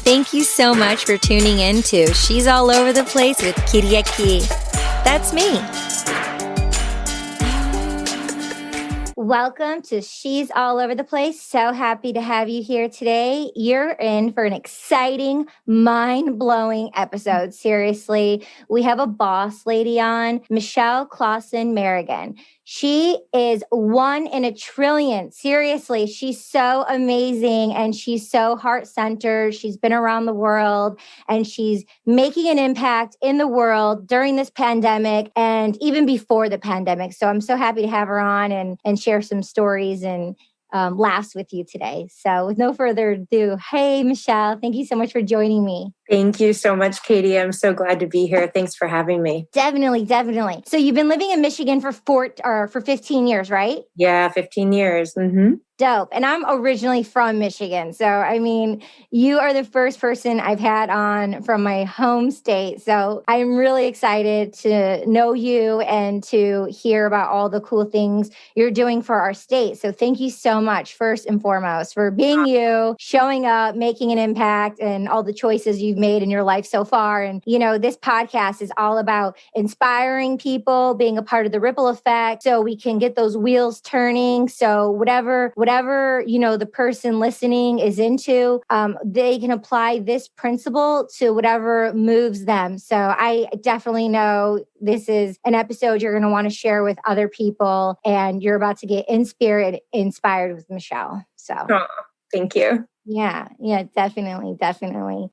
Thank you so much for tuning in to She's All Over the Place with Kiriaki. That's me. Welcome to She's All Over the Place. So happy to have you here today. You're in for an exciting, mind-blowing episode. Seriously, we have a boss lady on, Klassen Merrigan. She is 1 in a trillion. Seriously, she's so amazing and she's so heart-centered. She's been around the world and she's making an impact in the world during this pandemic and even before the pandemic. So I'm so happy to have her on and share some stories and laughs with you today. So with no further ado, hey, Michelle, thank you so much for joining me. Thank you so much, Katie. I'm so glad to be here. Thanks for having me. Definitely. So you've been living in Michigan for 15 years, right? Yeah, 15 years. Mm-hmm. Dope. And I'm originally from Michigan. So, I mean, you are the first person I've had on from my home state. So I'm really excited to know you and to hear about all the cool things you're doing for our state. So thank you so much, first and foremost, for being you, showing up, making an impact, and all the choices you've made in your life so far. And, you know, this podcast is all about inspiring people, being a part of the ripple effect so we can get those wheels turning. So whatever, you know, the person listening is into, they can apply this principle to whatever moves them. So I definitely know this is an episode you're going to want to share with other people, and you're about to get inspired with Michelle. So thank you. Yeah, definitely.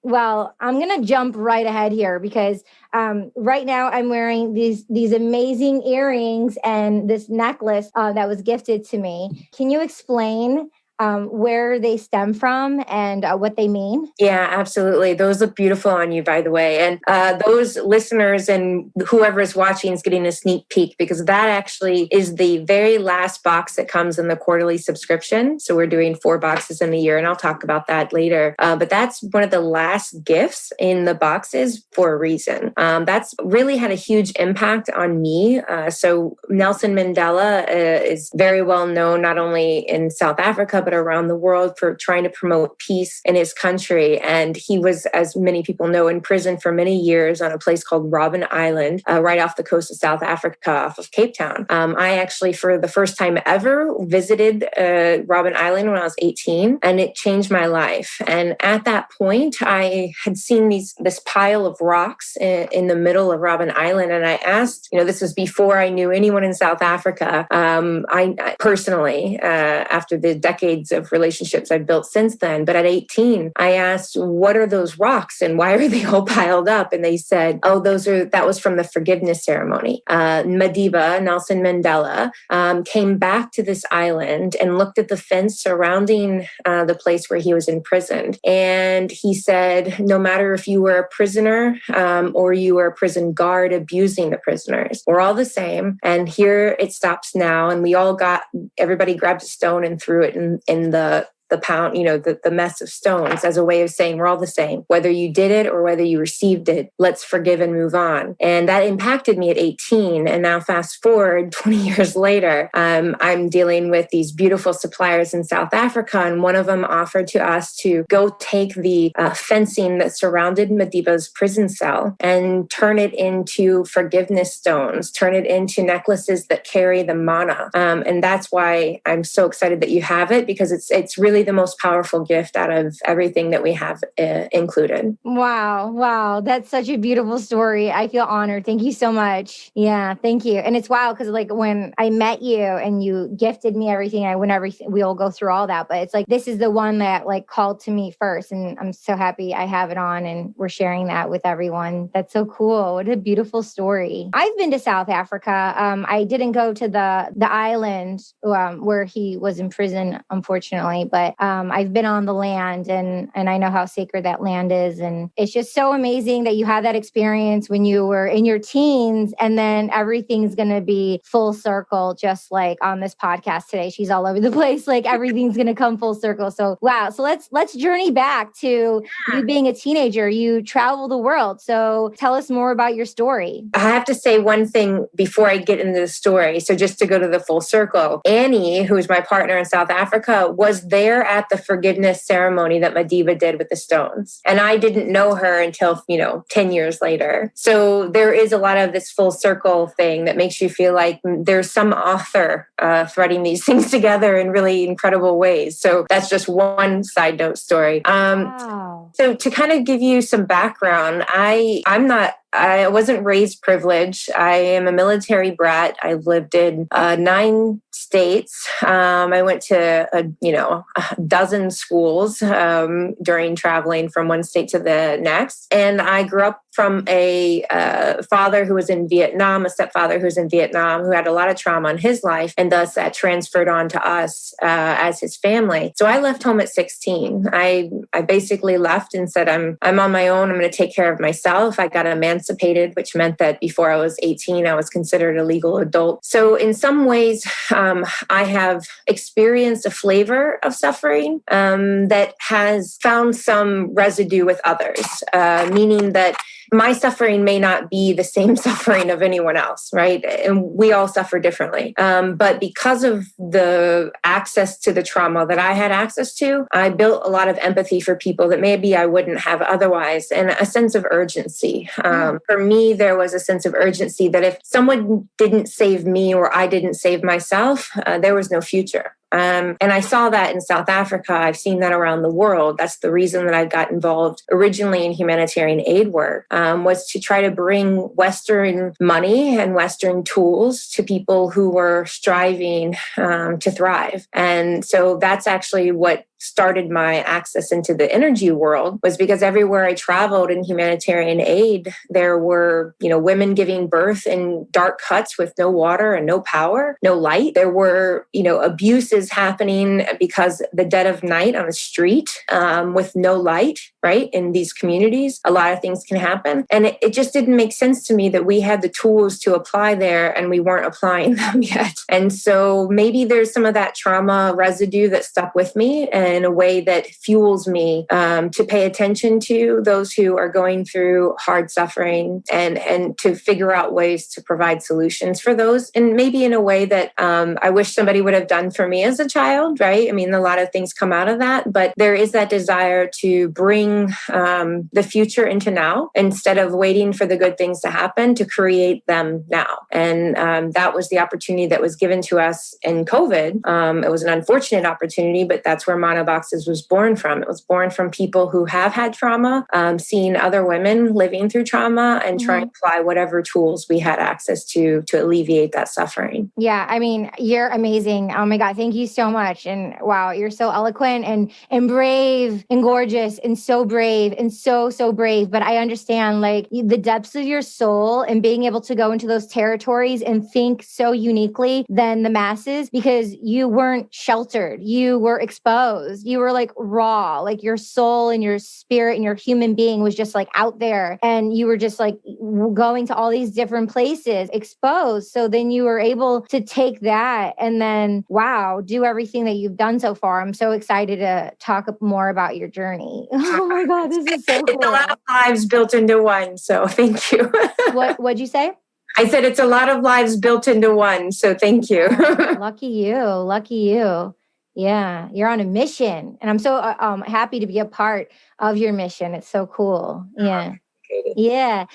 Well, I'm going to jump right ahead here because right now I'm wearing these amazing earrings and this necklace that was gifted to me. Can you explain where they stem from and what they mean? Yeah, absolutely. Those look beautiful on you, by the way. And those listeners and whoever is watching is getting a sneak peek because that actually is the very last box that comes in the quarterly subscription. So we're doing 4 boxes in a year, and I'll talk about that later. But that's one of the last gifts in the boxes for a reason. That's really had a huge impact on me. So Nelson Mandela is very well known, not only in South Africa, but around the world for trying to promote peace in his country. And he was, as many people know, in prison for many years on a place called Robben Island, right off the coast of South Africa, off of Cape Town. I actually, for the first time ever, visited Robben Island when I was 18, and it changed my life. And at that point, I had seen this pile of rocks in the middle of Robben Island. And I asked, this was before I knew anyone in South Africa. I personally, after the decades of relationships I've built since then. But at 18, I asked, what are those rocks and why are they all piled up? And they said, that was from the forgiveness ceremony. Madiba, Nelson Mandela, came back to this island and looked at the fence surrounding the place where he was imprisoned. And he said, no matter if you were a prisoner or you were a prison guard abusing the prisoners, we're all the same. And here it stops now. And everybody grabbed a stone and threw it in the pound, the mess of stones as a way of saying we're all the same. Whether you did it or whether you received it, let's forgive and move on. And that impacted me at 18. And now fast forward 20 years later, I'm dealing with these beautiful suppliers in South Africa. And one of them offered to us to go take the fencing that surrounded Madiba's prison cell and turn it into forgiveness stones, turn it into necklaces that carry the mana. And that's why I'm so excited that you have it, because it's really the most powerful gift out of everything that we have included. Wow. That's such a beautiful story. I feel honored. Thank you so much. Yeah, thank you. And it's wild because when I met you and you gifted me everything, we'll go through all that, but it's this is the one that called to me first. And I'm so happy I have it on and we're sharing that with everyone. That's so cool. What a beautiful story. I've been to South Africa. I didn't go to the island where he was in prison, unfortunately, but I've been on the land and I know how sacred that land is. And it's just so amazing that you had that experience when you were in your teens, and then everything's going to be full circle, just like on this podcast today. She's all over the place. Everything's going to come full circle. So, wow. So let's journey back to you being a teenager. You travel the world. So tell us more about your story. I have to say one thing before I get into the story. So just to go to the full circle, Annie, who is my partner in South Africa, was there there at the forgiveness ceremony that Madiba did with the stones. And I didn't know her until, 10 years later. So there is a lot of this full circle thing that makes you feel like there's some author threading these things together in really incredible ways. So that's just one side note story. Wow. So to kind of give you some background, I wasn't raised privileged. I am a military brat. I've lived in 9 states. I went to a dozen schools during traveling from one state to the next. And I grew up from a father who was in Vietnam, a stepfather who was in Vietnam, who had a lot of trauma in his life, and thus that transferred on to us as his family. So I left home at 16. I basically left and said, I'm on my own. I'm going to take care of myself. I got emancipated, which meant that before I was 18, I was considered a legal adult. So in some ways, I have experienced a flavor of suffering that has found some residue with others, meaning that my suffering may not be the same suffering of anyone else, right? And we all suffer differently. But because of the access to the trauma that I had access to, I built a lot of empathy for people that maybe I wouldn't have otherwise, and a sense of urgency. For me, there was a sense of urgency that if someone didn't save me or I didn't save myself, there was no future. And I saw that in South Africa. I've seen that around the world. That's the reason that I got involved originally in humanitarian aid work, was to try to bring Western money and Western tools to people who were striving to thrive. And so that's actually what started my access into the energy world, was because everywhere I traveled in humanitarian aid, there were, women giving birth in dark huts with no water and no power, no light. There were, abuses happening because the dead of night on the street with no light, right? In these communities, a lot of things can happen. And it just didn't make sense to me that we had the tools to apply there and we weren't applying them yet. And so maybe there's some of that trauma residue that stuck with me in a way that fuels me to pay attention to those who are going through hard suffering and to figure out ways to provide solutions for those. And maybe in a way that I wish somebody would have done for me as a child, right? I mean, a lot of things come out of that, but there is that desire to bring the future into now instead of waiting for the good things to happen, to create them now. And that was the opportunity that was given to us in COVID. It was an unfortunate opportunity, but that's where Mana Boxes was born from. It was born from people who have had trauma, seeing other women living through trauma and trying to apply whatever tools we had access to alleviate that suffering. Yeah, I mean, you're amazing. Oh my God, thank you so much. And wow, you're so eloquent and brave and gorgeous and so brave and so brave. But I understand like the depths of your soul and being able to go into those territories and think so uniquely than the masses, because you weren't sheltered. You were exposed. You were like raw, like your soul and your spirit and your human being was just like out there. And you were just like going to all these different places exposed. So then you were able to take that and then, wow, do everything that you've done so far. I'm so excited to talk more about your journey. Oh my God, this is so cool. It's a lot of lives built into one. So thank you. What'd you say? I said it's a lot of lives built into one. So thank you. Lucky you. Lucky you. Yeah, you're on a mission. And I'm so happy to be a part of your mission. It's so cool. Yeah. Yeah.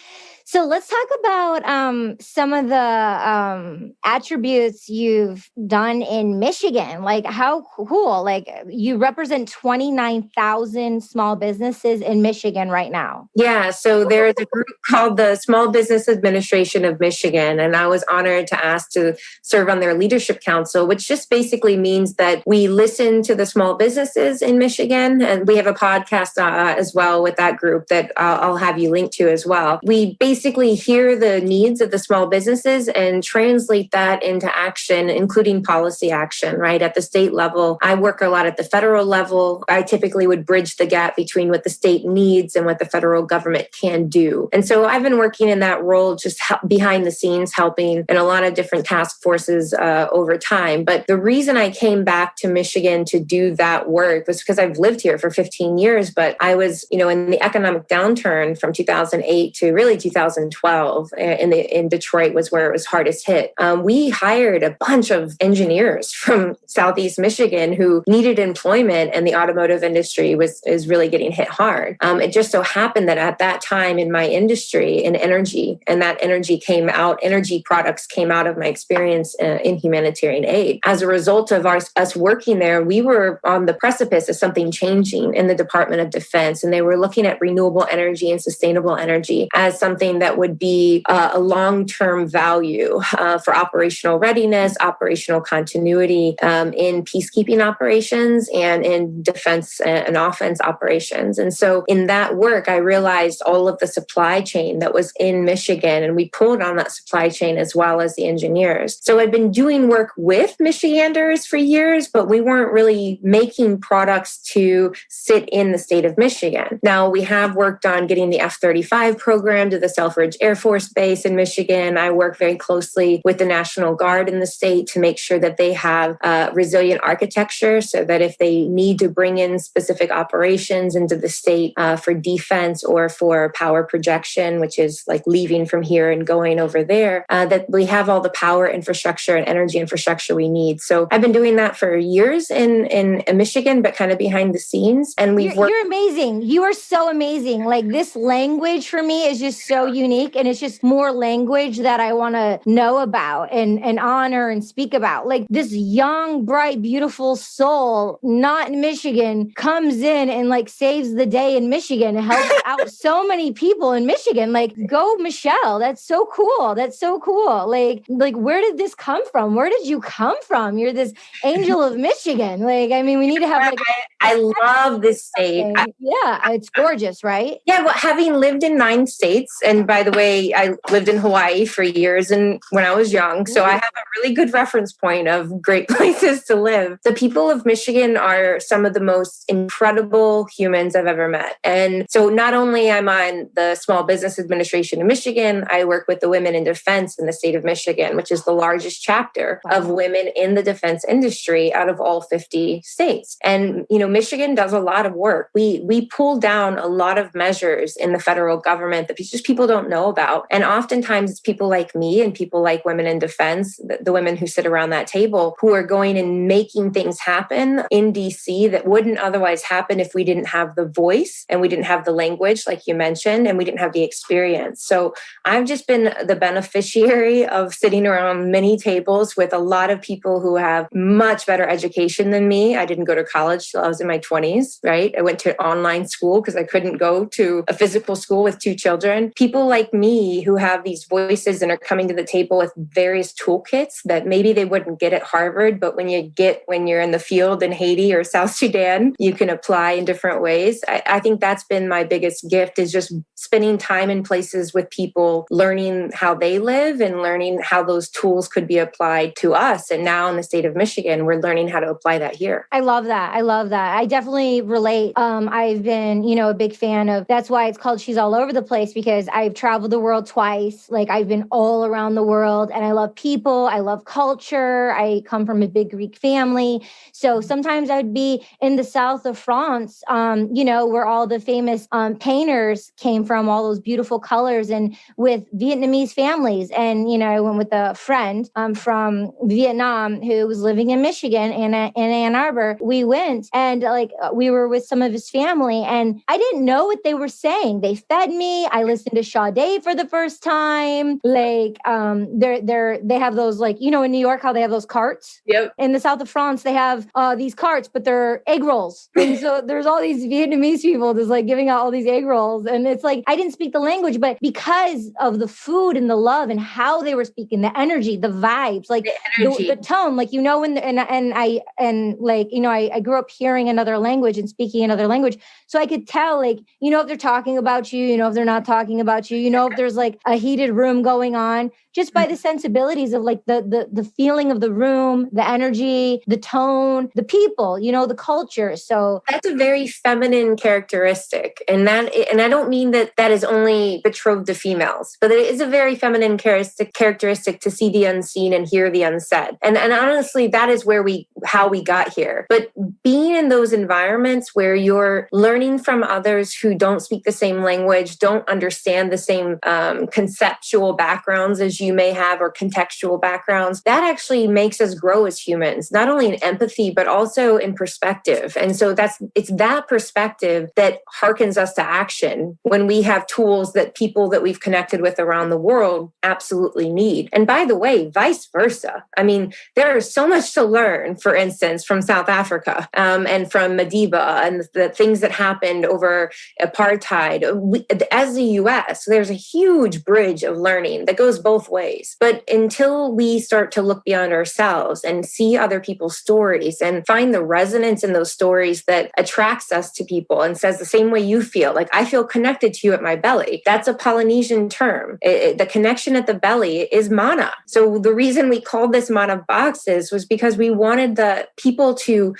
So let's talk about some of the attributes you've done in Michigan. Like how cool, like you represent 29,000 small businesses in Michigan right now. Yeah. So there's a group called the Small Business Administration of Michigan. And I was honored to ask to serve on their leadership council, which just basically means that we listen to the small businesses in Michigan. And we have a podcast as well with that group that I'll have you link to as well. We basically hear the needs of the small businesses and translate that into action, including policy action, right? At the state level, I work a lot at the federal level. I typically would bridge the gap between what the state needs and what the federal government can do. And so I've been working in that role just behind the scenes, helping in a lot of different task forces over time. But the reason I came back to Michigan to do that work was because I've lived here for 15 years, but I was, in the economic downturn from 2008 to really 2009. 2012 in Detroit was where it was hardest hit. We hired a bunch of engineers from Southeast Michigan who needed employment, and the automotive industry is really getting hit hard. It just so happened that at that time in my industry, in energy, and that energy products came out of my experience in humanitarian aid. As a result of us working there, we were on the precipice of something changing in the Department of Defense, and they were looking at renewable energy and sustainable energy as something that would be a long-term value for operational readiness, operational continuity in peacekeeping operations and in defense and offense operations. And so in that work, I realized all of the supply chain that was in Michigan, and we pulled on that supply chain as well as the engineers. So I'd been doing work with Michiganders for years, but we weren't really making products to sit in the state of Michigan. Now, we have worked on getting the F-35 program to the Selfridge Air Force Base in Michigan. I work very closely with the National Guard in the state to make sure that they have resilient architecture so that if they need to bring in specific operations into the state for defense or for power projection, which is like leaving from here and going over there, that we have all the power infrastructure and energy infrastructure we need. So I've been doing that for years in Michigan, but kind of behind the scenes. And You're amazing. You are so amazing. Like, this language for me is just so unique, and it's just more language that I want to know about and honor and speak about. Like, this young, bright, beautiful soul, not in Michigan, comes in and like saves the day in Michigan and helps out so many people in Michigan. Like, go Michelle. That's so cool. That's so cool. Like where did this come from? Where did you come from? You're this angel of Michigan. Like, I mean, we need to have like... I love this state. Yeah, it's gorgeous, right? Yeah, well, having lived in 9 states, and by the way, I lived in Hawaii for years and when I was young, so I have a really good reference point of great places to live. The people of Michigan are some of the most incredible humans I've ever met. And so not only I'm on the Small Business Administration in Michigan, I work with the Women in Defense in the state of Michigan, which is the largest chapter of women in the defense industry out of all 50 states. And, you know, Michigan does a lot of work. We pull down a lot of measures in the federal government that just people don't know about. And oftentimes it's people like me and people like Women in Defense, the women who sit around that table, who are going and making things happen in DC that wouldn't otherwise happen if we didn't have the voice and we didn't have the language, like you mentioned, and we didn't have the experience. So I've just been the beneficiary of sitting around many tables with a lot of people who have much better education than me. I didn't go to college till I was in my 20s, right? I went to online school because I couldn't go to a physical school with 2 children. People like me who have these voices and are coming to the table with various toolkits that maybe they wouldn't get at Harvard, but when you're in the field in Haiti or South Sudan, you can apply in different ways. I think that's been my biggest gift, is just spending time in places with people, learning how they live and learning how those tools could be applied to us. And now in the state of Michigan, we're learning how to apply that here. I love that. I definitely relate. I've been, a big fan of, that's why it's called She's All Over the Place, because I've traveled the world twice. Like, I've been all around the world, and I love people. I love culture. I come from a big Greek family. So sometimes I'd be in the south of France, where all the famous painters came from, all those beautiful colors, and with Vietnamese families. And, I went with a friend from Vietnam who was living in Michigan in Ann Arbor. We went and we were with some of his family, and I didn't know what they were saying. They fed me. I listened to Sade for the first time. They have those, in New York, how they have those carts. Yep. In the south of France, they have these carts, but they're egg rolls. And so there's all these Vietnamese people just giving out all these egg rolls. And it's I didn't speak the language, but because of the food and the love and how they were speaking, the energy, the vibes, the tone, I grew up hearing another language and speaking another language. So I could tell, if they're talking about you, if they're not talking about you, if there's a heated room going on, just by the sensibilities of the feeling of the room, the energy, the tone, the people, the culture. So that's a very feminine characteristic. And I don't mean that is only betrothed to females, but it is a very feminine characteristic to see the unseen and hear the unsaid. And honestly, that is how we got here. But being in those environments where you're learning from others who don't speak the same language, don't understand the same conceptual backgrounds as you may have, or contextual backgrounds, that actually makes us grow as humans, not only in empathy, but also in perspective. And so it's that perspective that harkens us to action when we have tools that people that we've connected with around the world absolutely need. And by the way, vice versa. I mean, there is so much to learn, for instance, from South Africa and from Madiba and the things that happened over apartheid. As the US, there's a huge bridge of learning that goes both ways. But until we start to look beyond ourselves and see other people's stories and find the resonance in those stories that attracts us to people and says the same way you feel, like I feel connected to you at my belly. That's a Polynesian term. The connection at the belly is mana. So the reason we called this mana boxes was because we wanted the people to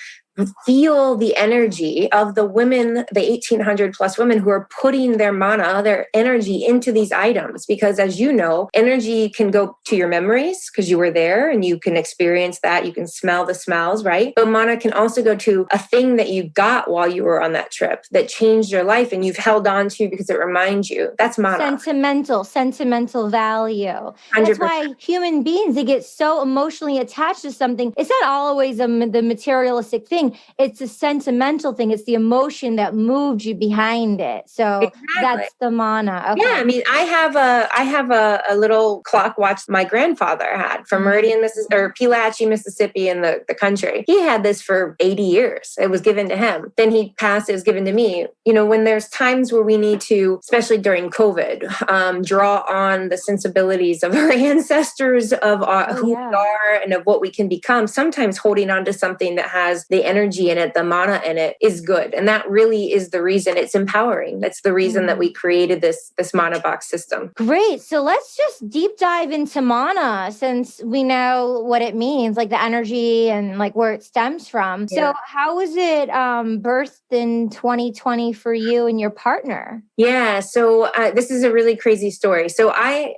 feel the energy of the women, the 1,800 plus women who are putting their mana, their energy into these items. Because as you know, energy can go to your memories because you were there and you can experience that. You can smell the smells, right? But mana can also go to a thing that you got while you were on that trip that changed your life and you've held on to because it reminds you. That's mana. Sentimental value. 100%. That's why human beings, they get so emotionally attached to something. It's not always the materialistic thing. It's a sentimental thing. It's the emotion that moved you behind it. So exactly. That's the mana. Okay. Yeah, I mean, I have a little clock watch my grandfather had from Merrigan, Pelahatchie, Mississippi, in the country. He had this for 80 years. It was given to him. Then he passed. It was given to me. You know, when there's times where we need to, especially during COVID, draw on the sensibilities of our ancestors, of who we are, and of what we can become. Sometimes holding on to something that has the energy in it, the mana in it, is good. And that really is the reason. It's empowering. That's the reason that we created this mana box system. Great. So let's just deep dive into mana, since we know what it means, like the energy and like where it stems from. Yeah. So how was it birthed in 2020 for you and your partner? Yeah. So this is a really crazy story. So I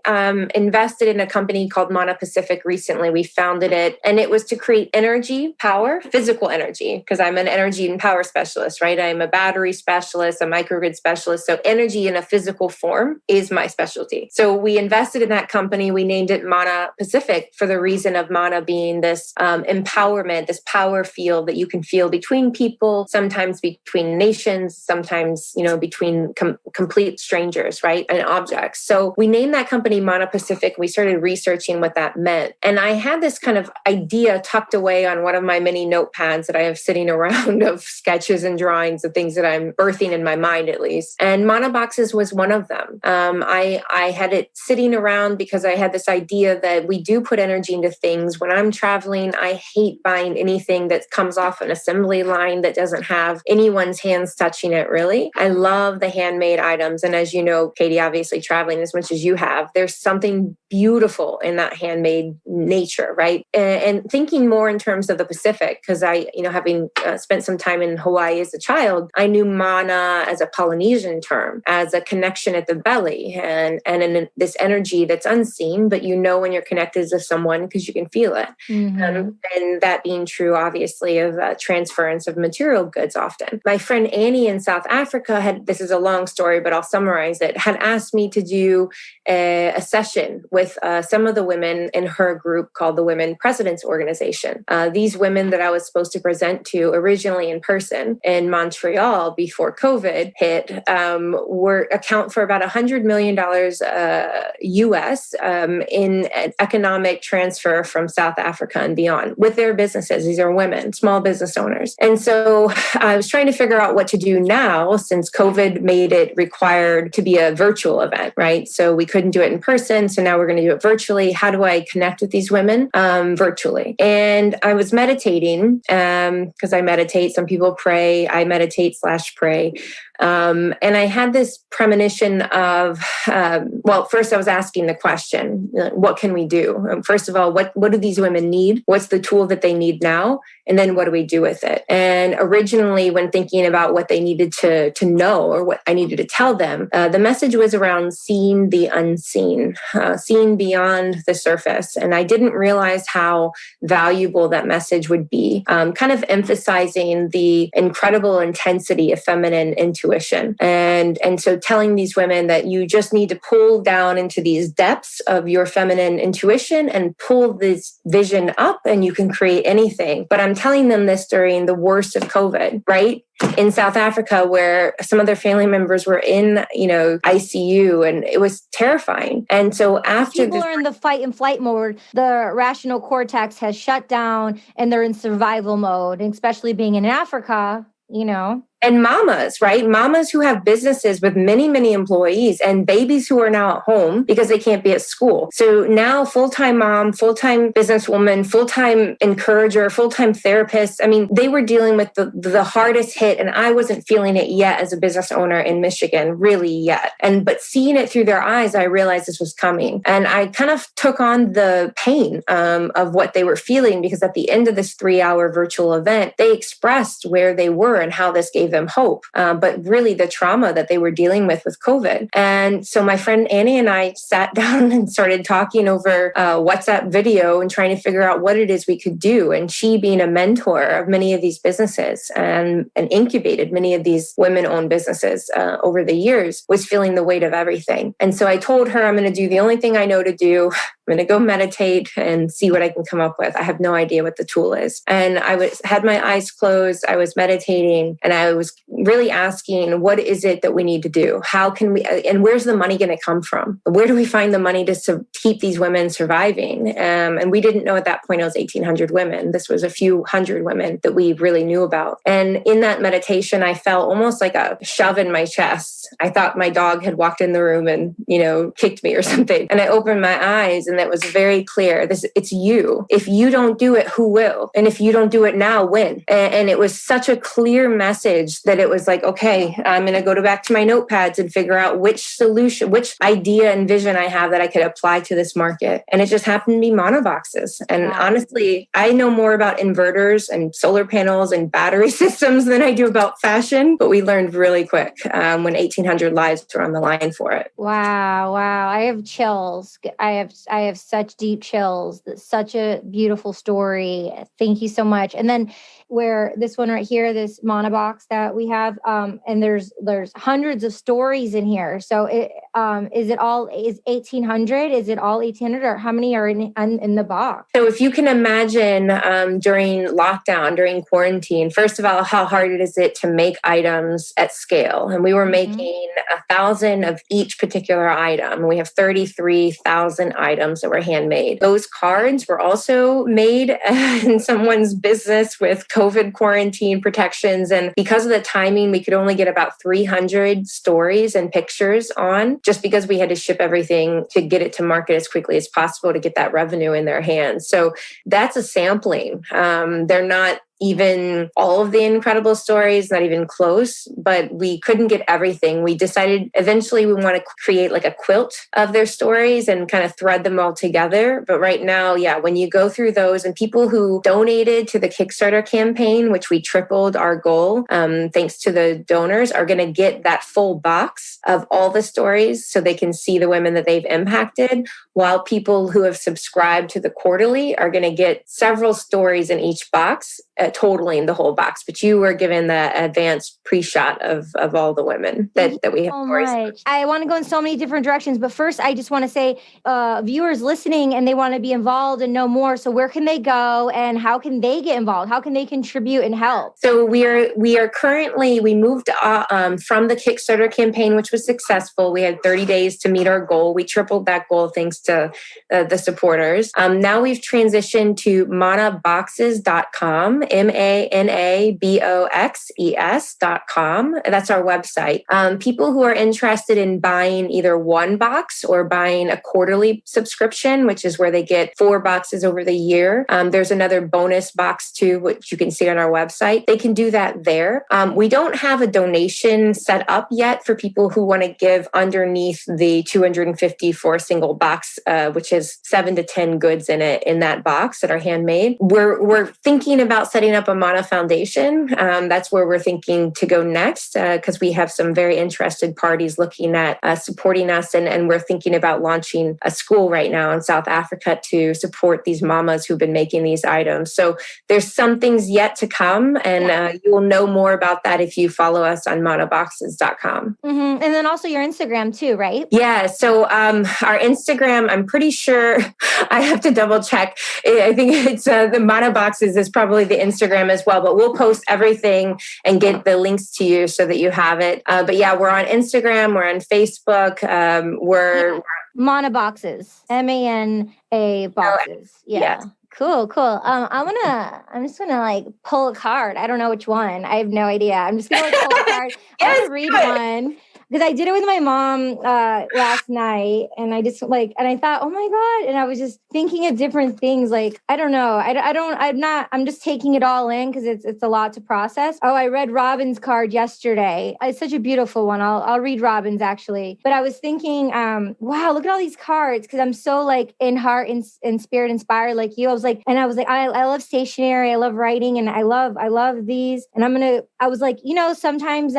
invested in a company called Mana Pacific recently. We founded it, and it was to create energy, power, physical energy, because I'm an energy and power specialist, right? I'm a battery specialist, a microgrid specialist. So energy in a physical form is my specialty. So we invested in that company. We named it Mana Pacific for the reason of mana being this empowerment, this power field that you can feel between people, sometimes between nations, sometimes, between complete strangers, right? And objects. So we named that company Mana Pacific. We started researching what that meant. And I had this kind of idea tucked away on one of my many notepads that I have sitting around of sketches and drawings of things that I'm birthing in my mind, at least. And mana boxes was one of them. I had it sitting around because I had this idea that we do put energy into things. When I'm traveling, I hate buying anything that comes off an assembly line that doesn't have anyone's hands touching it, really. I love the handmade items. And as you know, Katie, obviously traveling as much as you have, there's something beautiful in that handmade nature, right? And thinking more in terms of the Pacific, because I, having spent some time in Hawaii as a child, I knew mana as a Polynesian term, as a connection at the belly, and in this energy that's unseen, but when you're connected to someone because you can feel it. Mm-hmm. And that being true, obviously, of transference of material goods often. My friend Annie in South Africa this is a long story, but I'll summarize it, had asked me to do a session with some of the women in her group called the Women Presidents Organization. These women that I was supposed to present to originally in person in Montreal before COVID hit account for about $100 million US in economic transfer from South Africa and beyond with their businesses. These are women, small business owners. And so I was trying to figure out what to do now, since COVID made it required to be a virtual event, right? So we couldn't do it in person. So now we're going to do it virtually. How do I connect with these women virtually? And I was meditating because I meditate. Some people pray. I meditate/pray. And I had this premonition of, first I was asking the question, what can we do? First of all, what do these women need? What's the tool that they need now? And then what do we do with it? And originally, when thinking about what they needed to know or what I needed to tell them, the message was around seeing the unseen, seeing beyond the surface. And I didn't realize how valuable that message would be, kind of emphasizing the incredible intensity of feminine intuition. And so telling these women that you just need to pull down into these depths of your feminine intuition and pull this vision up and you can create anything. But I'm telling them this during the worst of COVID, right? In South Africa, where some of their family members were in, ICU, and it was terrifying. And so after people are in the fight and flight mode, the rational cortex has shut down and they're in survival mode, and especially being in Africa, And mamas, right? Mamas who have businesses with many, many employees and babies who are now at home because they can't be at school. So now full-time mom, full-time businesswoman, full-time encourager, full-time therapist. I mean, they were dealing with the hardest hit, and I wasn't feeling it yet as a business owner in Michigan, really yet. But seeing it through their eyes, I realized this was coming. And I kind of took on the pain of what they were feeling, because at the end of this 3-hour virtual event, they expressed where they were and how this gave them hope, but really the trauma that they were dealing with COVID. And so my friend Annie and I sat down and started talking over WhatsApp video and trying to figure out what it is we could do. And she, being a mentor of many of these businesses and incubated many of these women-owned businesses over the years, was feeling the weight of everything. And so I told her, I'm going to do the only thing I know to do. I'm going to go meditate and see what I can come up with. I have no idea what the tool is. And I had my eyes closed. I was meditating, and I was really asking, what is it that we need to do? How can we, and where's the money going to come from? Where do we find the money to keep these women surviving? And we didn't know at that point it was 1,800 women. This was a few hundred women that we really knew about. And in that meditation, I felt almost like a shove in my chest. I thought my dog had walked in the room and, kicked me or something. And I opened my eyes, and it was very clear. It's you. If you don't do it, who will? And if you don't do it now, when? And it was such a clear message that it was like, okay, I'm going to go back to my notepads and figure out which solution, which idea and vision I have that I could apply to this market. And it just happened to be monoboxes. And honestly, I know more about inverters and solar panels and battery systems than I do about fashion, but we learned really quick when 1,800 lives were on the line for it. Wow. I have chills. I have such deep chills. That's such a beautiful story. Thank you so much. And then where this one right here, this monobox that we have, and there's hundreds of stories in here. So is 1,800? Is it all 1,800, or how many are in the box? So if you can imagine during lockdown, during quarantine, first of all, how hard is it to make items at scale? And we were making 1,000 of each particular item. We have 33,000 items that were handmade. Those cards were also made in someone's business with COVID quarantine protections. And because of the timing, we could only get about 300 stories and pictures on, just because we had to ship everything to get it to market as quickly as possible to get that revenue in their hands. So that's a sampling. They're not even all of the incredible stories, not even close, but we couldn't get everything. We decided eventually we want to create like a quilt of their stories and kind of thread them all together. But right now, when you go through those, and people who donated to the Kickstarter campaign, which we tripled our goal, thanks to the donors, are going to get that full box of all the stories so they can see the women that they've impacted, while people who have subscribed to the quarterly are going to get several stories in each box, totaling the whole box. But you were given the advanced pre-shot of all the women that we have. So much. I want to go in so many different directions, but first I just want to say, viewers listening and they want to be involved and know more. So where can they go and how can they get involved? How can they contribute and help? So we are currently, we moved from the Kickstarter campaign, which was successful. We had 30 days to meet our goal. We tripled that goal thanks to the supporters. Now we've transitioned to manaboxes.com. ManaBoxes.com. That's our website. People who are interested in buying either one box or buying a quarterly subscription, which is where they get 4 boxes over the year. There's another bonus box too, which you can see on our website. They can do that there. We don't have a donation set up yet for people who want to give underneath the $250 for a single box, which is 7 to 10 goods in that box that are handmade. We're thinking about setting up a Mana Foundation. That's where we're thinking to go next, because we have some very interested parties looking at supporting us, and we're thinking about launching a school right now in South Africa to support these mamas who've been making these items. So there's some things yet to come, and you will know more about that if you follow us on manaboxes.com. And then also your Instagram too, right? Yeah. So our Instagram, I'm pretty sure I have to double check. I think it's the Mana Boxes is probably the Instagram as well, but we'll post everything and get the links to you so that you have it. But yeah, we're on Instagram, we're on Facebook, we're Mana Boxes, MANA Boxes. Yeah. Cool. I'm just gonna like pull a card. I don't know which one. I have no idea. I'm just gonna pull a card. I'm gonna read one. Because I did it with my mom last night, and I just and I thought, oh my God. And I was just thinking of different things. Like, I don't know. I'm just taking it all in because it's a lot to process. Oh, I read Robin's card yesterday. It's such a beautiful one. I'll read Robin's actually. But I was thinking, wow, look at all these cards. Because I'm so like in heart and spirit inspired like you. I was like, I love stationery. I love writing, and I love these. And I was like, sometimes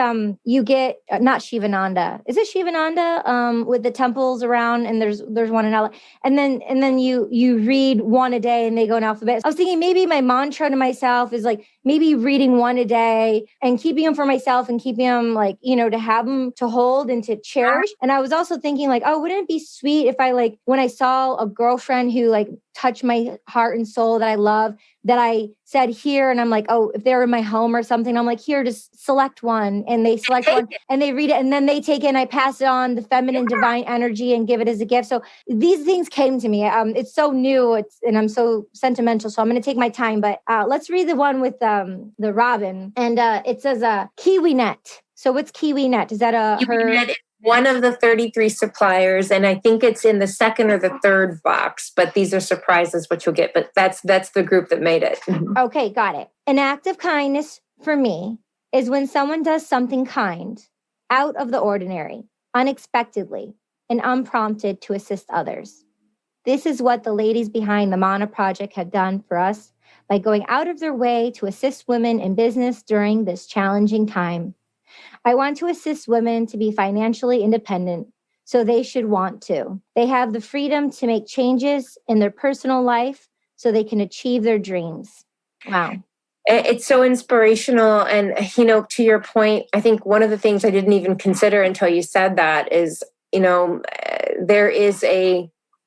you get not Shivananda. Is it Shivananda? With the temples around, and there's one in LA. And then you read one a day and they go in alphabet. I was thinking maybe my mantra to myself is like maybe reading one a day and keeping them for myself and keeping them to have them to hold and to cherish. And I was also thinking like, oh, wouldn't it be sweet if I when I saw a girlfriend who touched my heart and soul that I love, that I said here, and I'm like, oh, if they're in my home or something, I'm like, here, just select one. And they select one and they read it, and then they take it and I pass it on, the feminine divine energy, and give it as a gift. So these things came to me. It's so new, and I'm so sentimental. So I'm going to take my time, but let's read the one with the Robin. And it says Kiwi Net. So what's Kiwi Net? Is that Kiwi Net is one of the 33 suppliers, and I think it's in the second or the third box, but these are surprises what you'll get, but that's the group that made it. Okay, got it. An act of kindness for me is when someone does something kind, out of the ordinary, unexpectedly, and unprompted to assist others. This is what the ladies behind the Mana Project have done for us by going out of their way to assist women in business during this challenging time. I want to assist women to be financially independent, so they should want to. They have the freedom to make changes in their personal life so they can achieve their dreams. Wow. It's so inspirational. And, to your point, I think one of the things I didn't even consider until you said that is,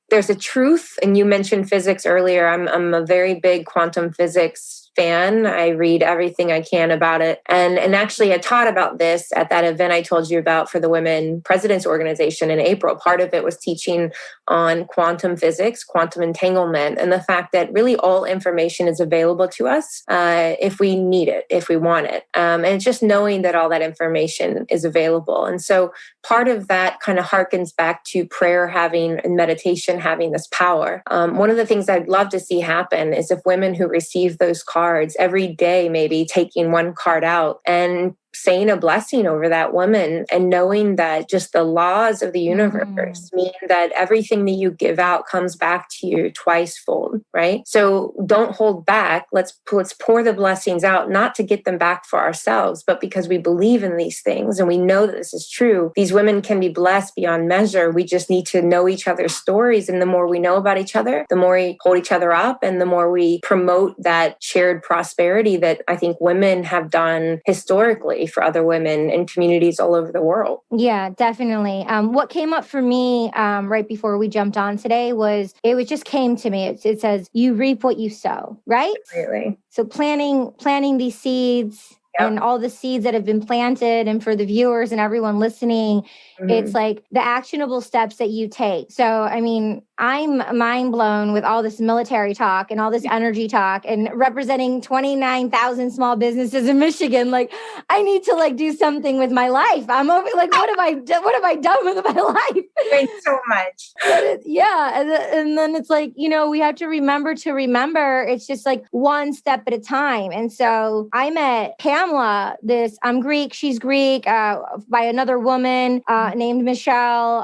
there's a truth. And you mentioned physics earlier. I'm a very big quantum physics fan. I read everything I can about it. And actually I taught about this at that event I told you about for the Women Presidents Organization in April. Part of it was teaching on quantum physics, quantum entanglement, and the fact that really all information is available to us if we need it, if we want it. And it's just knowing that all that information is available. And so part of that kind of harkens back to prayer and meditation having this power. One of the things I'd love to see happen is if women who receive those cards every day, maybe taking one card out and saying a blessing over that woman, and knowing that just the laws of the universe mean that everything that you give out comes back to you twice-fold, right? So don't hold back. Let's pour the blessings out, not to get them back for ourselves, but because we believe in these things and we know that this is true. These women can be blessed beyond measure. We just need to know each other's stories. And the more we know about each other, the more we hold each other up, and the more we promote that shared prosperity that I think women have done historically for other women in communities all over the world. Yeah, definitely. What came up for me right before we jumped on today was, it just came to me. It says, you reap what you sow, right? Really? So planting these seeds, and all the seeds that have been planted, and for the viewers and everyone listening, it's like the actionable steps that you take. So, I mean, I'm mind blown with all this military talk and all this energy talk and representing 29,000 small businesses in Michigan. Like, I need to like do something with my life. I'm over like, what have I done with my life? Thanks so much. And then it's like, we have to remember. It's just like one step at a time. And so I met Pamela, I'm Greek, she's Greek, by another woman named Michelle,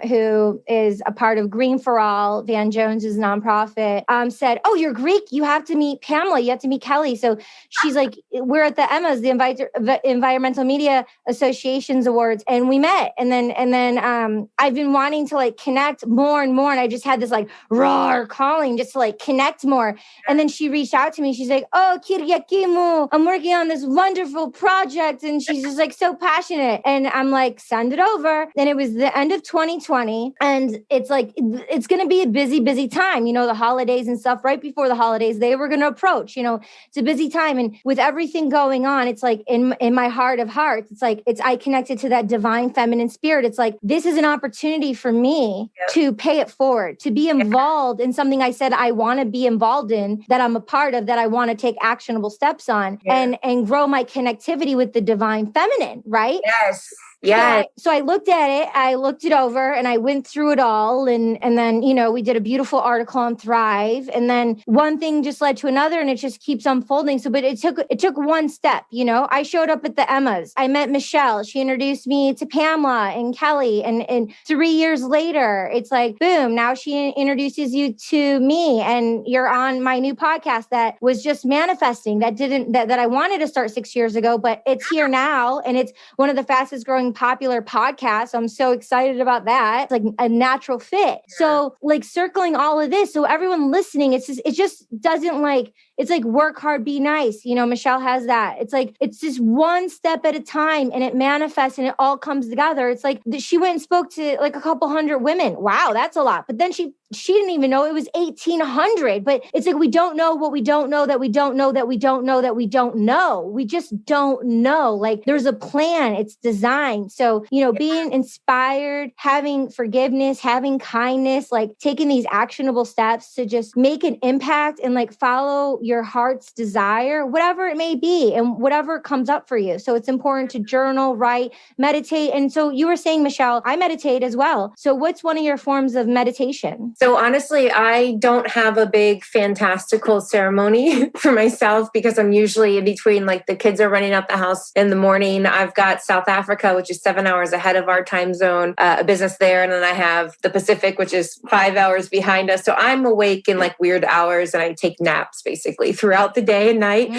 who is a part of Green for All, Van Jones's nonprofit, said, "Oh, you're Greek. You have to meet Pamela. You have to meet Kelly." So she's like, we're at the EMAs, the Environmental Media Association's Awards, and we met. And then I've been wanting to like connect more and more. And I just had this like raw calling just to like connect more. And then she reached out to me. She's like, "Oh, Kiriakimu, I'm working on this wonderful project." And she's just like so passionate. And I'm like, send it over. And it was the end of 2020. And it's like, it's going to be a busy time. The holidays and stuff right before the holidays, they were going to approach, it's a busy time. And with everything going on, it's like in my heart of hearts, it's like, I connected to that divine feminine spirit. It's like, this is an opportunity for me to pay it forward, to be involved in something I said I want to be involved in, that I'm a part of, that I want to take actionable steps on and grow my connectivity with the divine feminine, right? Yes. Yeah. So I looked at it, I looked it over, and I went through it all. And then, we did a beautiful article on Thrive. And then one thing just led to another, and it just keeps unfolding. So, but it took one step, I showed up at the Emmas. I met Michelle. She introduced me to Pamela and Kelly. And 3 years later, it's like, boom, now she introduces you to me. And you're on my new podcast that was just manifesting, that I wanted to start 6 years ago, but it's here now. And it's one of the fastest growing popular podcasts. I'm so excited about that. It's like a natural fit. So like circling all of this, so everyone listening, it just doesn't like, it's like work hard, be nice. Michelle has that. It's like, it's just one step at a time, and it manifests and it all comes together. It's like she went and spoke to like a couple hundred women. Wow, that's a lot. But then she didn't even know it was 1,800. But it's like, we don't know what we don't know that we don't know that we don't know that we don't know. We just don't know. Like there's a plan. It's designed. So, being inspired, having forgiveness, having kindness, like taking these actionable steps to just make an impact and like follow your heart's desire, whatever it may be, and whatever comes up for you. So it's important to journal, write, meditate. And so you were saying, Michelle, I meditate as well. So what's one of your forms of meditation? So honestly, I don't have a big fantastical ceremony for myself, because I'm usually in between, like the kids are running out the house in the morning. I've got South Africa, which is 7 hours ahead of our time zone, a business there. And then I have the Pacific, which is 5 hours behind us. So I'm awake in like weird hours, and I take naps basically throughout the day and night.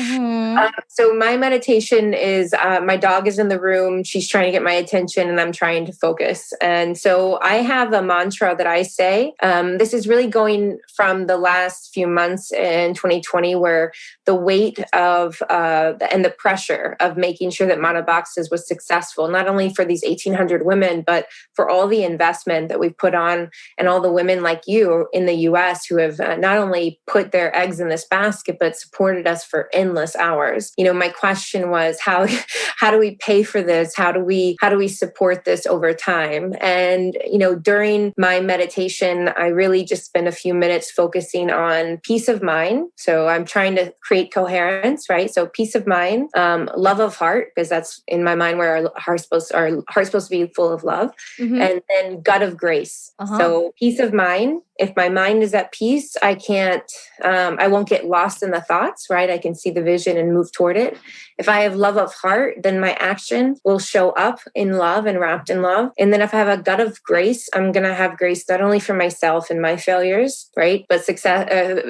So my meditation is, my dog is in the room. She's trying to get my attention, and I'm trying to focus. And so I have a mantra that I say. This is really going from the last few months in 2020, where the weight of and the pressure of making sure that Mana Boxes was successful, not only for these 1,800 women, but for all the investment that we've put on, and all the women like you in the US who have not only put their eggs in this basket, but supported us for endless hours. My question was, how do we pay for this? How do we support this over time? And, during my meditation, I really just spend a few minutes focusing on peace of mind. So I'm trying to create coherence, right? So peace of mind, love of heart, because that's in my mind where our heart's supposed to be full of love, and then gut of grace. So peace of mind. If my mind is at peace, I won't get lost in the thoughts, right? I can see the vision and move toward it. If I have love of heart, then my action will show up in love and wrapped in love. And then if I have a gut of grace, I'm going to have grace not only for myself and my failures, right? But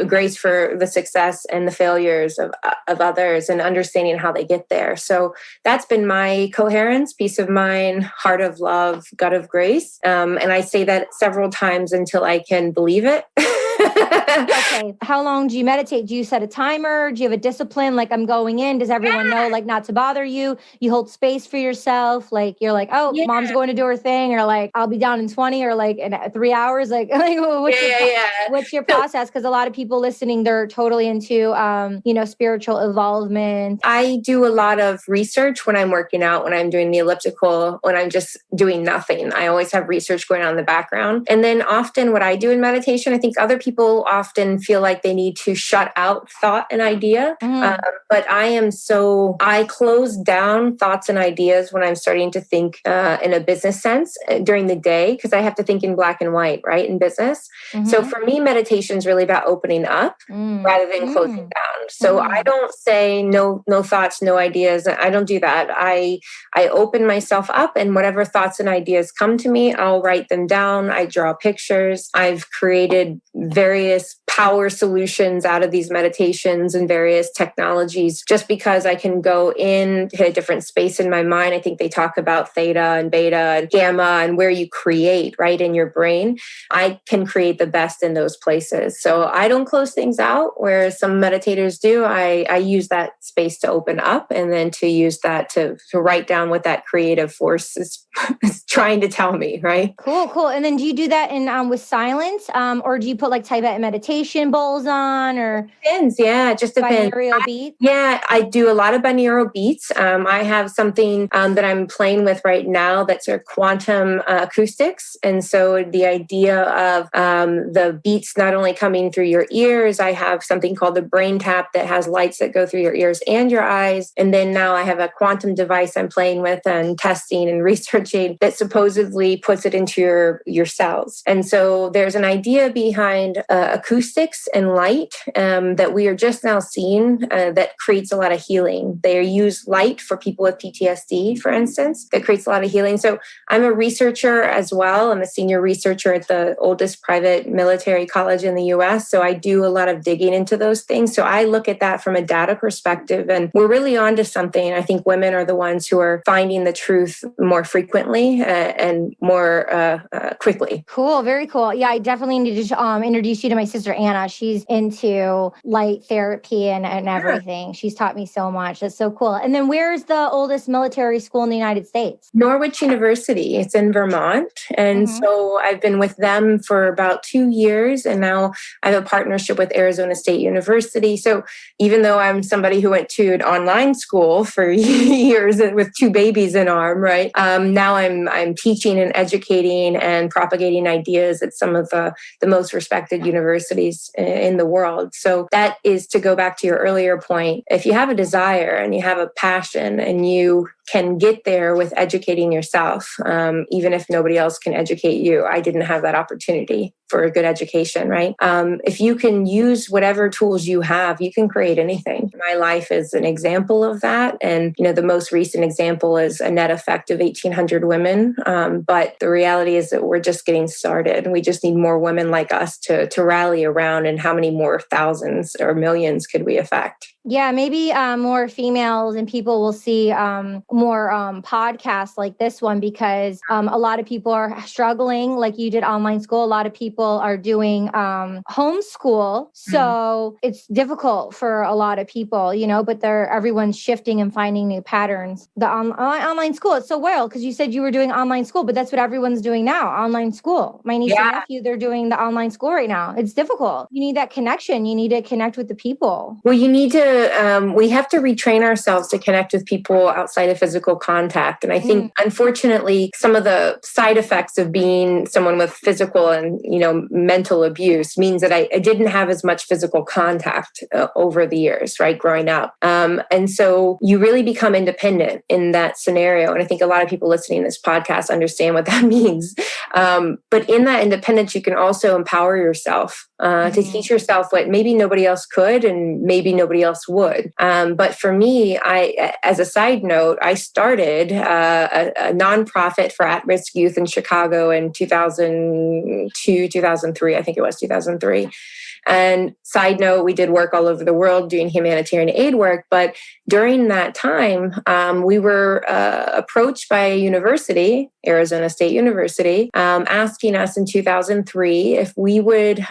grace for the success and the failures of others, and understanding how they get there. So that's been my coherence: peace of mind, heart of love, gut of grace. And I say that several times until I can believe it. Okay. How long do you meditate? Do you set a timer? Do you have a discipline? Like, I'm going in. Does everyone know, like, not to bother you? You hold space for yourself. Like, you're like, oh, mom's going to do her thing. Or like, I'll be down in 20 or like in 3 hours. Like what's your process? Because a lot of people listening, they're totally into, spiritual involvement. I do a lot of research when I'm working out, when I'm doing the elliptical, when I'm just doing nothing. I always have research going on in the background. And then often what I do in meditation, I think other people often feel like they need to shut out thought and idea. But I close down thoughts and ideas when I'm starting to think in a business sense during the day, because I have to think in black and white, right, in business. So for me, meditation is really about opening up rather than closing down. So I don't say no thoughts, no ideas. I don't do that. I open myself up, and whatever thoughts and ideas come to me, I'll write them down. I draw pictures. I've created various power solutions out of these meditations and various technologies just because I can go into a different space in my mind. I think they talk about theta and beta and gamma and where you create, right, in your brain. I can create the best in those places. So I don't close things out, whereas some meditators do. I use that space to open up, and then to use that to write down what that creative force is trying to tell me, right? Cool. And then do you do that in with silence, or do you put like Tibetan meditation bowls on, or depends? Yeah, it just depends. Binaural beats? I do a lot of binaural beats. I have something that I'm playing with right now that's sort of quantum acoustics, and so the idea of the beats not only coming through your ears. I have something called the brain tap that has lights that go through your ears and your eyes, and then now I have a quantum device I'm playing with and testing and researching that supposedly puts it into your cells. And so there's an idea behind acoustics and light that we are just now seeing that creates a lot of healing. They use light for people with PTSD, for instance, that creates a lot of healing. So I'm a researcher as well. I'm a senior researcher at the oldest private military college in the US. So I do a lot of digging into those things. So I look at that from a data perspective, and we're really onto something. I think women are the ones who are finding the truth more frequently and more quickly. Cool. Very cool. Yeah, I definitely need to introduce you to my sister, Anna. She's into light therapy and everything. She's taught me so much. That's so cool. And then where's the oldest military school in the United States? Norwich University. It's in Vermont. And so I've been with them for about 2 years. And now I have a partnership with Arizona State University. So even though I'm somebody who went to an online school for years with 2 babies in arm, right? Now I'm teaching and educating and propagating ideas at some of the most respected universities in the world. So that is to go back to your earlier point. If you have a desire and you have a passion and you can get there with educating yourself, even if nobody else can educate you. I didn't have that opportunity for a good education, right? If you can use whatever tools you have, you can create anything. My life is an example of that. And, the most recent example is a net effect of 1,800 women. But the reality is that we're just getting started. And we just need more women like us to rally around. And how many more thousands or millions could we affect? Yeah, maybe more females and people will see more podcasts like this one, because a lot of people are struggling, like you did online school. A lot of people are doing homeschool. So it's difficult for a lot of people, but everyone's shifting and finding new patterns. The online school, it's so wild because you said you were doing online school, but that's what everyone's doing now, online school. My niece and nephew, they're doing the online school right now. It's difficult. You need that connection. You need to connect with the people. Well, you need to we have to retrain ourselves to connect with people outside of physical contact. And I think, unfortunately, some of the side effects of being someone with physical and, mental abuse means that I didn't have as much physical contact over the years, right, growing up. And so you really become independent in that scenario. And I think a lot of people listening to this podcast understand what that means. But in that independence, you can also empower yourself to teach yourself what maybe nobody else could and maybe nobody else would. But for me, as a side note, I started a nonprofit for at-risk youth in Chicago in 2002, 2003, I think it was 2003. And side note, we did work all over the world doing humanitarian aid work. But during that time, we were approached by a university, Arizona State University, asking us in 2003 if we would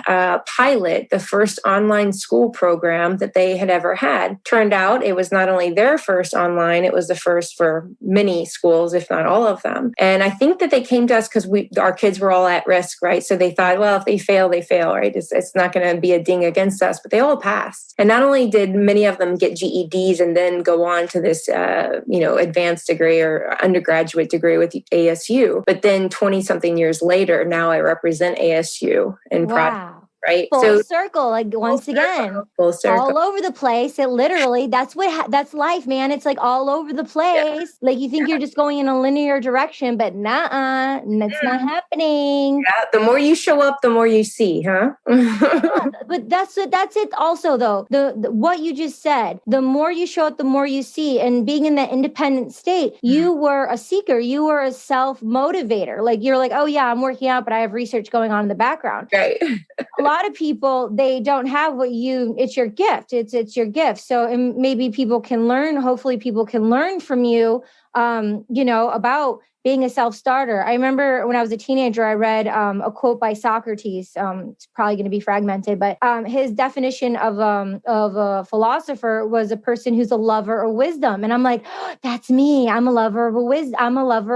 pilot the first online school program that they had ever had. Turned out it was not only their first online, it was the first for many schools, if not all of them. And I think that they came to us because our kids were all at risk, right? So they thought, well, if they fail, they fail, right? It's not going to be a ding against us, but they all passed. And not only did many of them get GEDs and then go on to this, advanced degree or undergraduate degree with ASU, but then 20 something years later, now I represent ASU in Wow. Right. Full circle, like once again, full circle. All over the place. It literally, that's that's life, man. It's like all over the place. Yeah. Like you think you're just going in a linear direction, but that's not happening. Yeah. The more you show up, the more you see, huh? Yeah, but that's it also though. The what you just said, the more you show up, the more you see. And being in that independent state, you were a seeker, you were a self-motivator. Like you're like, oh yeah, I'm working out, but I have research going on in the background. Right. A lot of people, they don't have it's your gift. It's your gift. So and maybe people can learn, hopefully people can learn from you, about being a self-starter. I remember when I was a teenager, I read a quote by Socrates. It's probably going to be fragmented, but his definition of a philosopher was a person who's a lover of wisdom. And I'm like, oh, that's me. I'm a lover of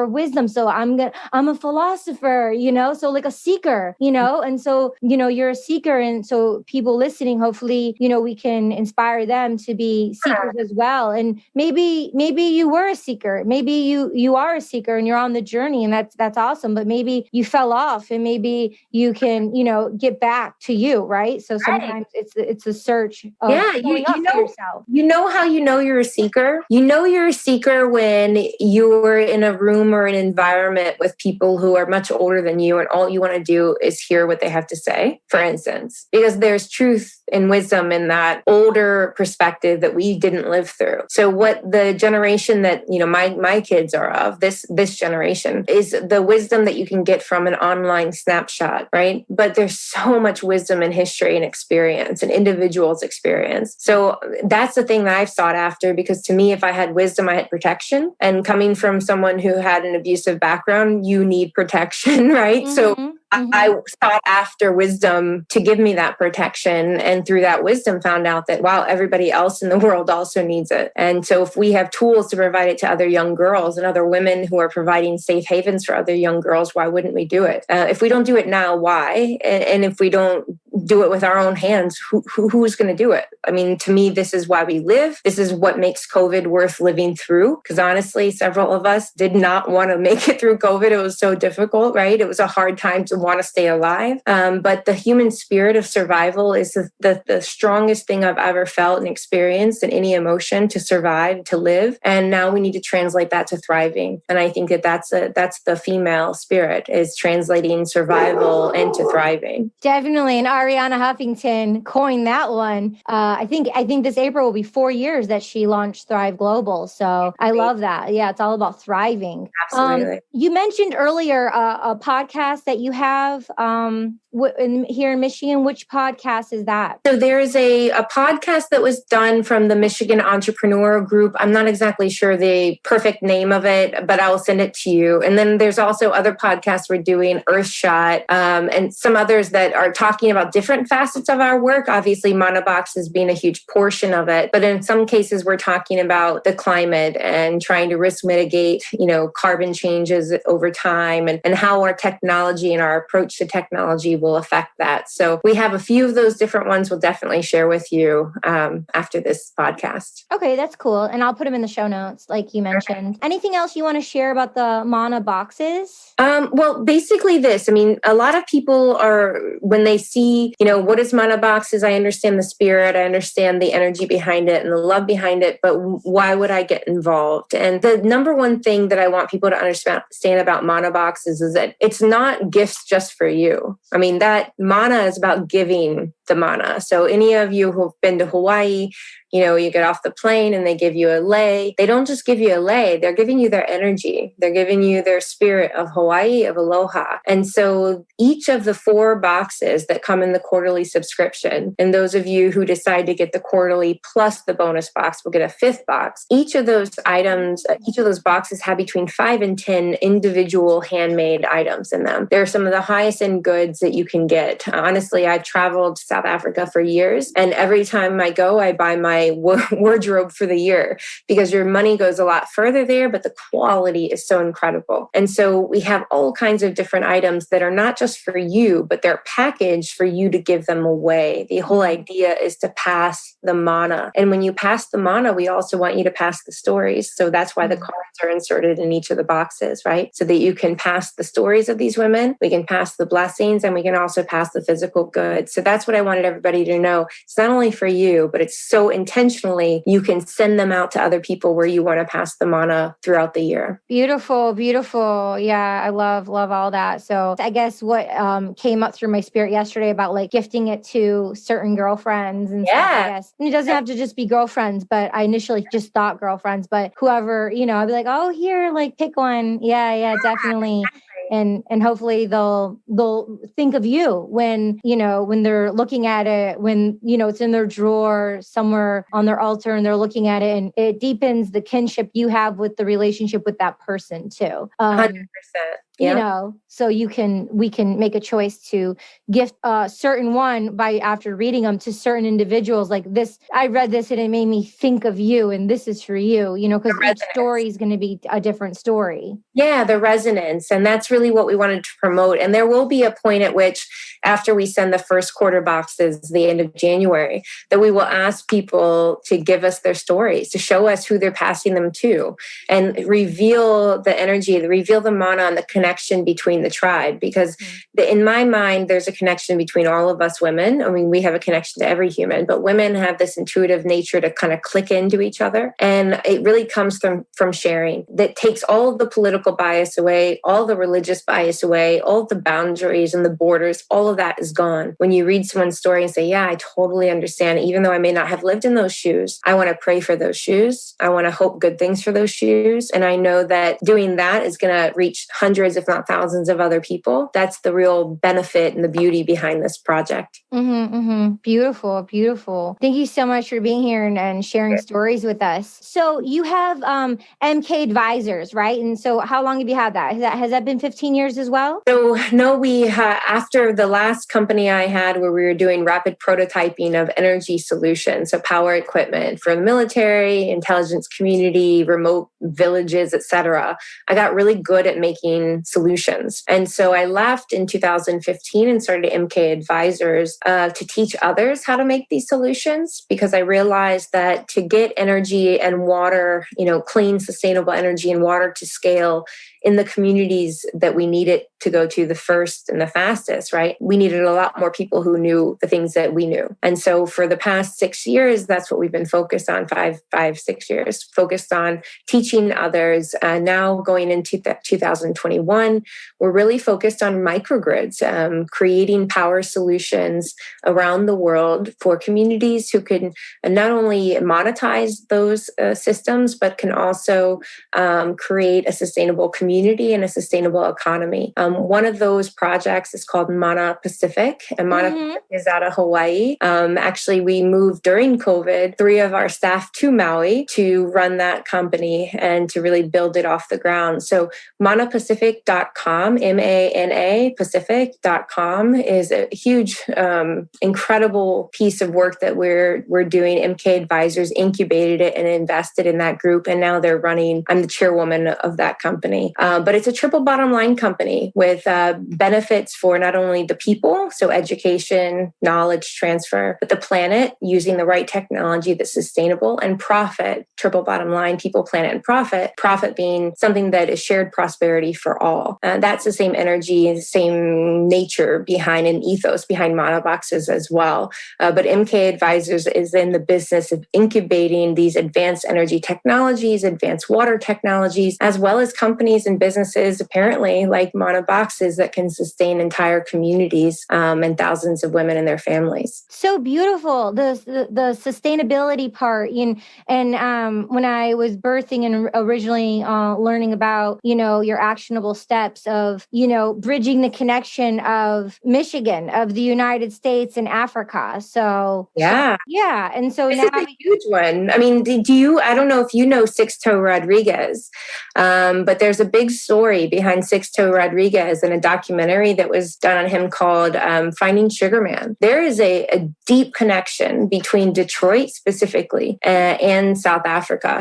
wisdom. So I'm a philosopher, so like a seeker, and so, you're a seeker. And so people listening, hopefully, we can inspire them to be seekers as well. And maybe you were a seeker. Maybe you are a seeker and you're on the journey, and that's awesome. But maybe you fell off, and maybe you can, get back to you, right? So sometimes it's a search of yourself. You know how you know you're a seeker? You know you're a seeker when you're in a room or an environment with people who are much older than you, and all you want to do is hear what they have to say, for instance, because there's truth and wisdom in that older perspective that we didn't live through. So what the generation that, my kids are of, this generation, is the wisdom that you can get from an online snapshot, right? But there's so much wisdom in history and experience and individuals' experience. So that's the thing that I've sought after, because to me, if I had wisdom, I had protection. And coming from someone who had an abusive background, you need protection, right? Mm-hmm. So I sought after wisdom to give me that protection. And through that wisdom, found out that, wow, everybody else in the world also needs it. And so if we have tools to provide it to other young girls and other women who are providing safe havens for other young girls, why wouldn't we do it? If we don't do it now, why? And if we don't do it with our own hands, who's going to do it? I mean, to me, this is why we live. This is what makes COVID worth living through. Because honestly, several of us did not want to make it through COVID. It was so difficult, right? It was a hard time to want to stay alive. But the human spirit of survival is the strongest thing I've ever felt and experienced in any emotion, to survive, to live. And now we need to translate that to thriving. And I think that's the female spirit, is translating survival into thriving. Definitely. And Ariana Huffington coined that one. I think this April will be 4 years that she launched Thrive Global. So I love that. Yeah, it's all about thriving. Absolutely. You mentioned earlier a podcast that you have here in Michigan. Which podcast is that? So there is a podcast that was done from the Michigan Entrepreneur Group. I'm not exactly sure the perfect name of it, but I will send it to you. And then there's also other podcasts we're doing, Earthshot, and some others that are talking about different facets of our work. Obviously, Mana Boxes being a huge portion of it. But in some cases, we're talking about the climate and trying to risk mitigate, carbon changes over time, and how our technology and our approach to technology will affect that. So we have a few of those different ones we'll definitely share with you after this podcast. Okay, that's cool. And I'll put them in the show notes, like you mentioned. Okay. Anything else you want to share about the Mana Boxes? Well, basically this. I mean, a lot of people are, when they see, what is Mana Boxes? I understand the spirit, I understand the energy behind it and the love behind it, but why would I get involved? And the number one thing that I want people to understand about Mana Boxes is that it's not gifts just for you. I mean, that Mana is about giving the mana. So any of you who've been to Hawaii, you get off the plane and they give you a lei. They don't just give you a lei, they're giving you their energy. They're giving you their spirit of Hawaii, of aloha. And so each of the 4 boxes that come in the quarterly subscription, and those of you who decide to get the quarterly plus the bonus box will get a 5th box. Each of those items, each of those boxes have between 5 and 10 individual handmade items in them. They're some of the highest end goods that you can get. Honestly, I've traveled to South Africa for years, and every time I go, I buy my wardrobe for the year because your money goes a lot further there, but the quality is so incredible. And so we have all kinds of different items that are not just for you, but they're packaged for you to give them away. The whole idea is to pass the mana. And when you pass the mana, we also want you to pass the stories. So that's why the cards are inserted in each of the boxes, right? So that you can pass the stories of these women, we can pass the blessings, and we can also pass the physical goods. So that's what I wanted everybody to know. It's not only for you, but it's so intentionally you can send them out to other people where you want to pass the mana throughout the year. Beautiful, beautiful. Yeah, I love all that. So I guess what came up through my spirit yesterday about like gifting it to certain girlfriends and stuff, I guess. And it doesn't have to just be girlfriends, but I initially just thought girlfriends, but whoever, I'd be like, oh, here, like pick one. Yeah, definitely. And hopefully they'll think of you when they're looking at it, when, it's in their drawer somewhere on their altar and they're looking at it, and it deepens the kinship you have with the relationship with that person too. 100%. So we can make a choice to gift a certain one after reading them to certain individuals. Like this, I read this and it made me think of you, and this is for you, because each story is going to be a different story. Yeah, the resonance. And that's really what we wanted to promote. And there will be a point at which, after we send the first quarter boxes, the end of January, that we will ask people to give us their stories, to show us who they're passing them to, and reveal the energy, reveal the mana and the connection between the tribe. Because in my mind, there's a connection between all of us women. I mean, we have a connection to every human, but women have this intuitive nature to kind of click into each other. And it really comes from sharing. That takes all of the political bias away, all the religious bias away, all the boundaries and the borders, all of that is gone. When you read someone's story and say, yeah, I totally understand. Even though I may not have lived in those shoes, I want to pray for those shoes. I want to hope good things for those shoes. And I know that doing that is going to reach hundreds, if not thousands of other people. That's the real benefit and the beauty behind this project. Beautiful, beautiful. Thank you so much for being here and sharing stories with us. So you have MK Advisors, right? And so how long have you had that? Has that been 15 years as well? So no, we after the last company I had where we were doing rapid prototyping of energy solutions, so power equipment for the military, intelligence community, remote villages, etc. I got really good at making solutions. And so I left in 2015 and started MK Advisors to teach others how to make these solutions, because I realized that to get energy and water, clean, sustainable energy and water to scale in the communities that we need it to go to the first and the fastest, right? We needed a lot more people who knew the things that we knew. And so for the past 6 years, that's what we've been focused on, 6 years, focused on teaching others. Now going into 2021, we're really focused on microgrids, creating power solutions around the world for communities who can not only monetize those systems, but can also create a sustainable community and a sustainable economy. One of those projects is called Mana Pacific, and Mana Pacific is out of Hawaii. Actually, we moved during COVID, 3 of our staff to Maui to run that company and to really build it off the ground. So manapacific.com, MANA Pacific.com is a huge, incredible piece of work that we're doing. MK Advisors incubated it and invested in that group, and now they're running. I'm the chairwoman of that company. But it's a triple bottom line company with benefits for not only the people, so education, knowledge transfer, but the planet using the right technology that's sustainable, and profit, triple bottom line, people, planet, and profit. Profit being something that is shared prosperity for all. That's the same energy and same nature behind an ethos behind Mana boxes as well. But MK Advisors is in the business of incubating these advanced energy technologies, advanced water technologies, as well as companies and businesses, apparently, like Mana boxes that can sustain entire communities and thousands of women and their families. So beautiful. The sustainability part. And when I was birthing and originally learning about, your actionable steps of, bridging the connection of Michigan, of the United States and Africa. Yeah. Yeah. And so this now is a huge one. I mean, I don't know if you know Sixto Rodriguez, but there's a big story behind Sixto Rodriguez and a documentary that was done on him called Finding Sugar Man. There is a deep connection between Detroit specifically and South Africa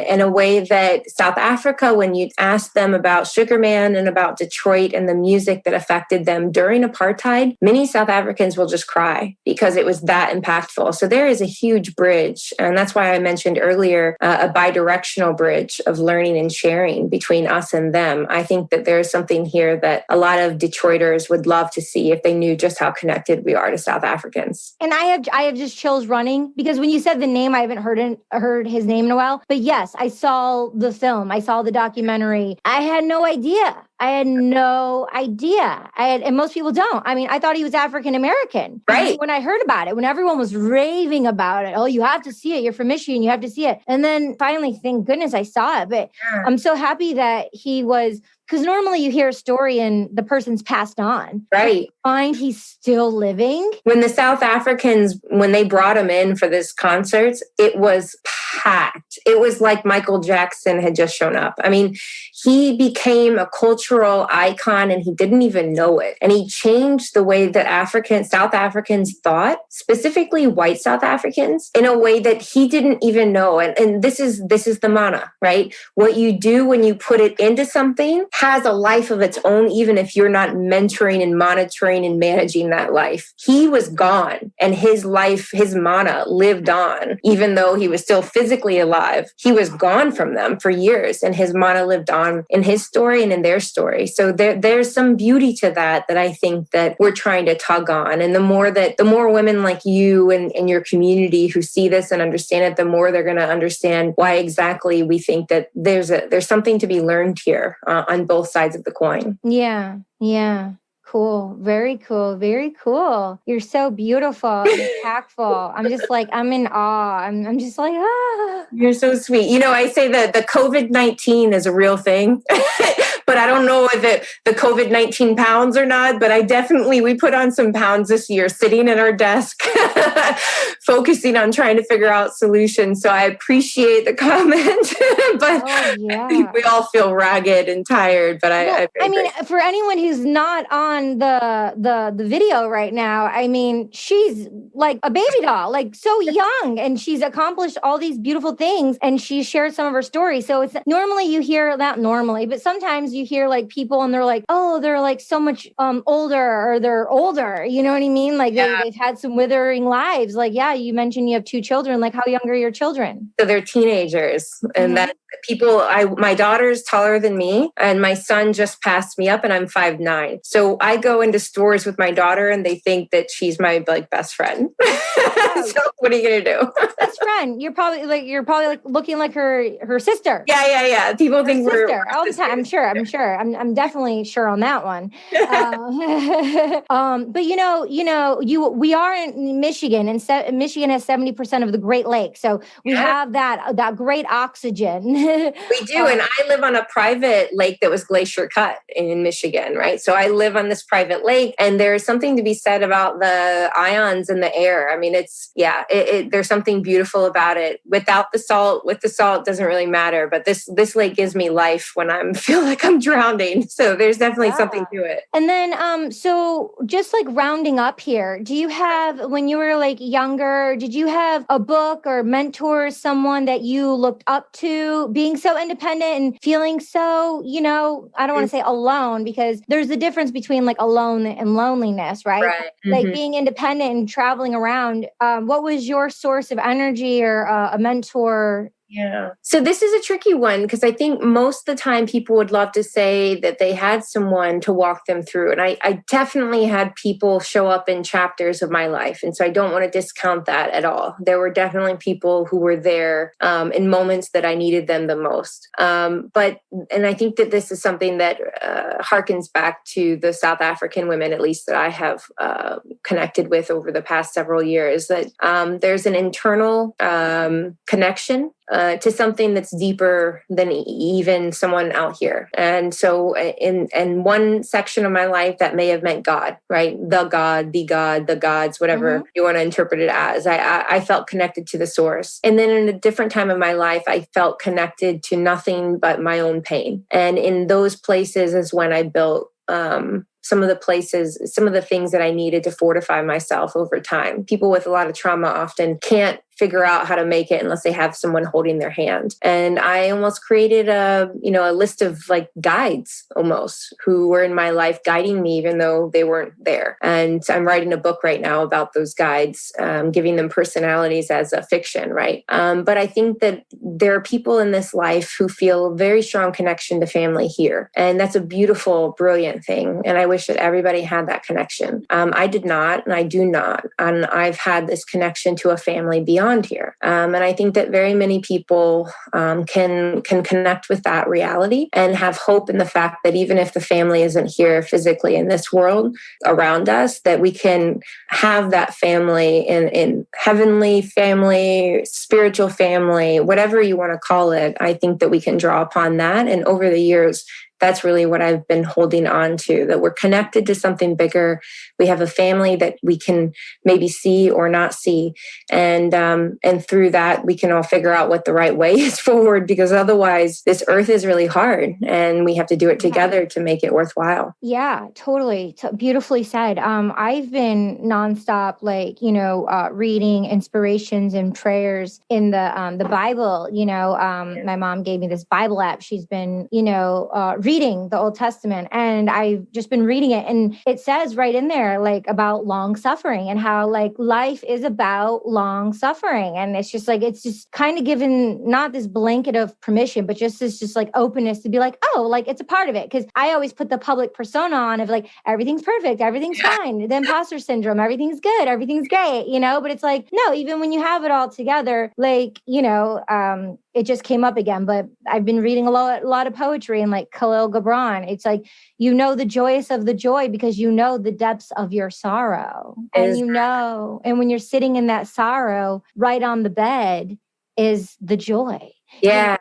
in a way that South Africa, when you ask them about Sugar Man and about Detroit and the music that affected them during apartheid, many South Africans will just cry because it was that impactful. So there is a huge bridge. And that's why I mentioned earlier a bidirectional bridge of learning and sharing between us and them. I think that there's something here that a lot of Detroiters would love to see if they knew just how connected we are to South Africans. And I have just chills running because when you said the name, I haven't heard his name in a while. But yes, I saw the film. I saw the documentary. I had no idea. And most people don't. I mean, I thought he was African American. Right. When I heard about it, when everyone was raving about it, oh, you have to see it. You're from Michigan. You have to see it. And then finally, thank goodness I saw it. But I'm so happy that he was, because normally you hear a story and the person's passed on. Right. Find he's still living. When the South Africans, when they brought him in for this concert, it was packed. It was like Michael Jackson had just shown up. I mean, he became a cultural icon and he didn't even know it. And he changed the way that South Africans thought, specifically white South Africans, in a way that he didn't even know. And this is the mana, right? What you do when you put it into something has a life of its own, even if you're not mentoring and monitoring and managing that life. He was gone and his life, his mana lived on, even though he was still physically alive. He was gone from them for years and his mana lived on in his story and in their story. So there's some beauty to that I think that we're trying to tug on. And the more women like you and your community who see this and understand it, the more they're going to understand why exactly we think that there's something to be learned here on both sides of the coin. Yeah. Cool. Very cool. Very cool. You're so beautiful and impactful. I'm just like, I'm in awe. I'm just like, ah. You're so sweet. I say that the COVID-19 is a real thing, but I don't know if the COVID-19 pounds or not, but we put on some pounds this year sitting at our desk, focusing on trying to figure out solutions. So I appreciate the comment, but I think we all feel ragged and tired, but I mean, for anyone who's not on the video right now, I mean, she's like a baby doll, like so young, and she's accomplished all these beautiful things, and she shared some of her stories. So it's normally you hear that but sometimes you hear like people and they're like, oh, they're like so much older, or they're older. You know what I mean? Like they've had some withering lives. Like, yeah, you mentioned you have 2 children. Like, how young are your children? So they're teenagers, and that my daughter's taller than me, and my son just passed me up, and I'm 5'9". So I go into stores with my daughter, and they think that she's my best friend. So what are you gonna do? Best friend. You're probably like looking like her sister. Yeah. People think we're all the time. I'm sure. I'm definitely sure on that one. But we are in Michigan, and Michigan has 70% of the Great Lakes, so we have that great oxygen. We do, and I live on a private lake that was glacier cut in Michigan, right? So I live on this private lake, and there's something to be said about the ions in the air. I mean, there's something beautiful about it. Without the salt, with the salt, doesn't really matter. But this lake gives me life when I feel like I'm drowning. So there's definitely something to it. And then, so just like rounding up here, do you have, when you were like younger, did you have a book or mentor, someone that you looked up to, being so independent and feeling so, I don't want to say alone, because there's a difference between like alone and loneliness, right? Mm-hmm. Like being independent and traveling around. What was your source of energy or a mentor Yeah. So this is a tricky one because I think most of the time people would love to say that they had someone to walk them through. And I definitely had people show up in chapters of my life. And so I don't want to discount that at all. There were definitely people who were there in moments that I needed them the most. And I think that this is something that harkens back to the South African women, at least that I have connected with over the past several years, that there's an internal connection to something that's deeper than even someone out here. And so in one section of my life, that may have meant God, right? The God, the gods, whatever you want to interpret it as. I felt connected to the source. And then in a different time of my life, I felt connected to nothing but my own pain. And in those places is when I built some of the things that I needed to fortify myself over time. People with a lot of trauma often can't figure out how to make it unless they have someone holding their hand. And I almost created a list of like guides almost who were in my life guiding me even though they weren't there. And I'm writing a book right now about those guides, giving them personalities as a fiction, right? But I think that there are people in this life who feel a very strong connection to family here. And that's a beautiful, brilliant thing. And I wish that everybody had that connection. I did not, and I do not. And I've had this connection to a family beyond here. And I think that very many people can connect with that reality and have hope in the fact that even if the family isn't here physically in this world around us, that we can have that family in heavenly family, spiritual family, whatever you want to call it. I think that we can draw upon that. And over the years, that's really what I've been holding on to, that we're connected to something bigger. We have a family that we can maybe see or not see. And through that, we can all figure out what the right way is forward, because otherwise this earth is really hard and we have to do it together to make it worthwhile. Yeah, totally. Beautifully said. I've been nonstop, reading inspirations and prayers in the Bible. My mom gave me this Bible app. She's been, reading the Old Testament, and I've just been reading it, and it says right in there about long suffering and how life is about long suffering. And it's just kind of given not this blanket of permission, but just this openness to be it's a part of it. Because I always put the public persona on of everything's perfect, everything's fine, the imposter syndrome, everything's good, everything's great, but it's no, even when you have it all together, it just came up again. But I've been reading a lot of poetry and Khalil Gibran. It's the joyous of the joy because the depths of your sorrow. And and when you're sitting in that sorrow, right on the bed is the joy. Yeah.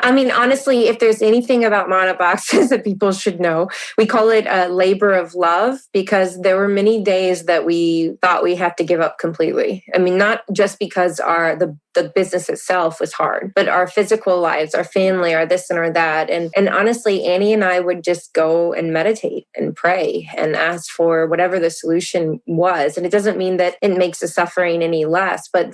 I mean, honestly, if there's anything about Mana boxes that people should know, we call it a labor of love, because there were many days that we thought we had to give up completely. I mean, not just because the business itself was hard, but our physical lives, our family, our this and our that. And honestly, Annie and I would just go and meditate and pray and ask for whatever the solution was. And it doesn't mean that it makes the suffering any less, but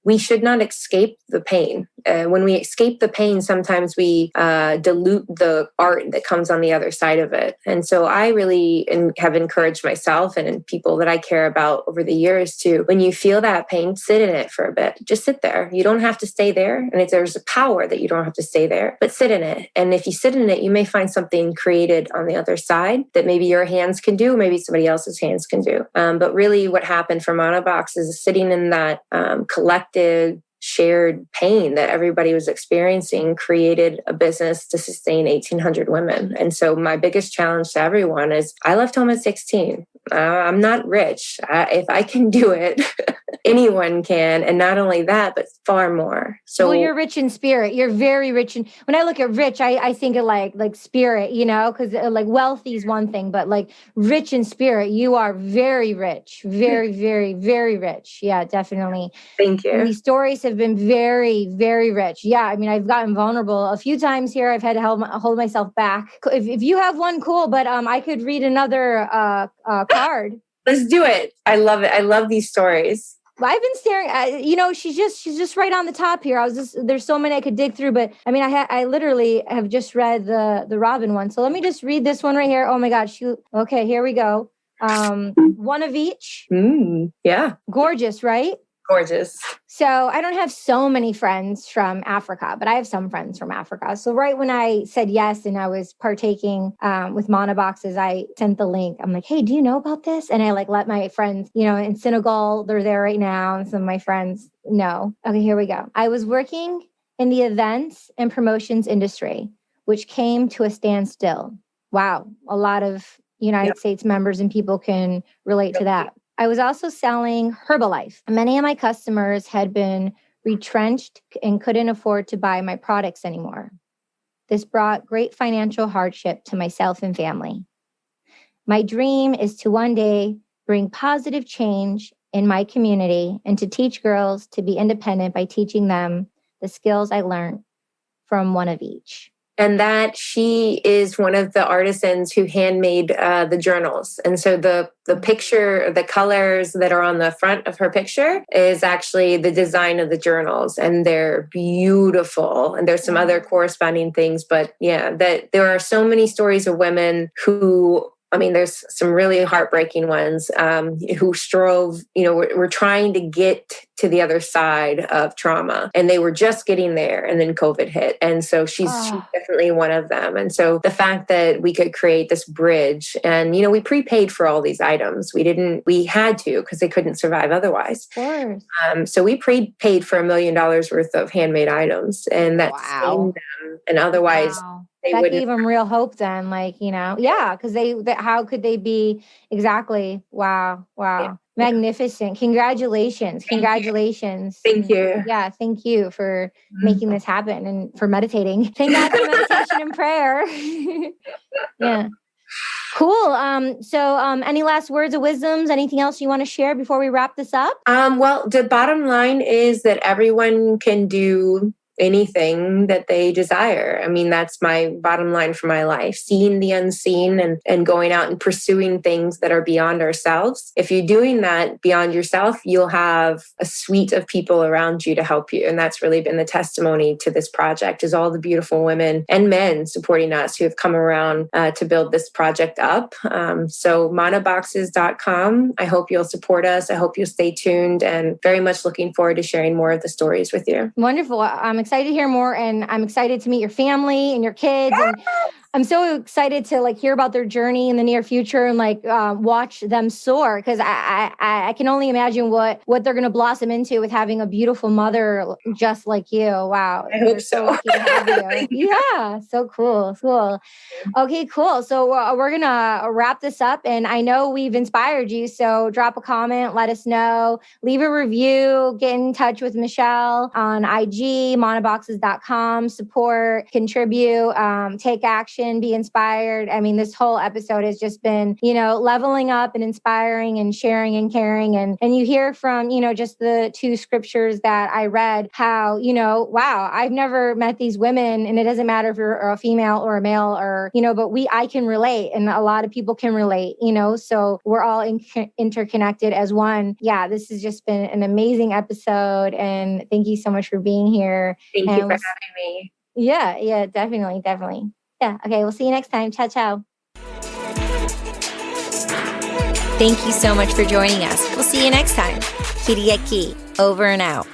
we should not escape the pain. When we escape the pain, sometimes we dilute the art that comes on the other side of it. And so I really have encouraged myself and people that I care about over the years to, when you feel that pain, sit in it for a bit. Just sit there. You don't have to stay there. And if there's a power that you don't have to stay there, but sit in it. And if you sit in it, you may find something created on the other side that maybe your hands can do, maybe somebody else's hands can do. But really what happened for Mana Box is sitting in that collective shared pain that everybody was experiencing created a business to sustain 1,800 women. And so my biggest challenge to everyone is I left home at 16. I'm not rich. If I can do it, anyone can. And not only that, but far more. So you're rich in spirit. You're very rich. And when I look at rich, I think of like spirit, because wealthy is one thing, but rich in spirit, you are very rich, very, very, very rich. Yeah, definitely. Thank you. And these stories have been very, very rich. Yeah. I mean, I've gotten vulnerable a few times here. I've had to hold myself back. If you have one, cool, but I could read another card. Let's do it. I love it. I love these stories. Well, I've been staring at, she's just right on the top here. There's so many I could dig through, but I mean, I literally have just read the Robin one. So let me just read this one right here. Oh my God. Okay, here we go. One of each. Yeah. Gorgeous, right? Gorgeous. So I don't have so many friends from Africa, but I have some friends from Africa. So right when I said yes and I was partaking with Mana Boxes, I sent the link. I'm like, hey, do you know about this? And I like let my friends, in Senegal, they're there right now. And some of my friends know. Okay, here we go. I was working in the events and promotions industry, which came to a standstill. Wow. A lot of United States members and people can relate to that. I was also selling Herbalife. Many of my customers had been retrenched and couldn't afford to buy my products anymore. This brought great financial hardship to myself and family. My dream is to one day bring positive change in my community and to teach girls to be independent by teaching them the skills I learned from one of each. And that she is one of the artisans who handmade the journals. And so the picture, the colors that are on the front of her picture is actually the design of the journals. And they're beautiful. And there's some other corresponding things. But that there are so many stories of women who, there's some really heartbreaking ones who strove, were trying to get to the other side of trauma, and they were just getting there, and then COVID hit. And so she's definitely one of them. And so the fact that we could create this bridge, and, we prepaid for all these items. We had to, because they couldn't survive otherwise. Of course. So we prepaid for $1 million worth of handmade items, and that sustained them. And otherwise, that gave them real hope then, because how could they be exactly? Wow. Yeah. Magnificent. Congratulations. Thank you. Yeah. Thank you for making this happen and for meditating. Thank God for meditation and prayer. Yeah. Cool. So any last words of wisdoms, anything else you want to share before we wrap this up? Well, the bottom line is that everyone can do anything that they desire. That's my bottom line for my life, seeing the unseen and going out and pursuing things that are beyond ourselves. If you're doing that beyond yourself, you'll have a suite of people around you to help you. And that's really been the testimony to this project, is all the beautiful women and men supporting us who have come around to build this project up. So manaboxes.com. I hope you'll support us. I hope you'll stay tuned, and very much looking forward to sharing more of the stories with you. Wonderful. I'm excited to hear more, and I'm excited to meet your family and your kids. And I'm so excited to hear about their journey in the near future and watch them soar, because I can only imagine what they're going to blossom into with having a beautiful mother just like you. Wow. I hope so. Lucky to have you. Yeah. So cool. Okay, cool. So we're going to wrap this up, and I know we've inspired you. So drop a comment, let us know, leave a review, get in touch with Michelle on IG, manaboxes.com, support, contribute, take action, be inspired. This whole episode has just been, leveling up and inspiring and sharing and caring. And you hear from, just the 2 scriptures that I read, how, wow, I've never met these women, and it doesn't matter if you're a female or a male or, but I can relate, and a lot of people can relate, so we're all interconnected as one. Yeah, this has just been an amazing episode, and thank you so much for being here. Thank you for having me. Yeah, definitely. Yeah. Okay. We'll see you next time. Ciao. Thank you so much for joining us. We'll see you next time. Kiriaki, over and out.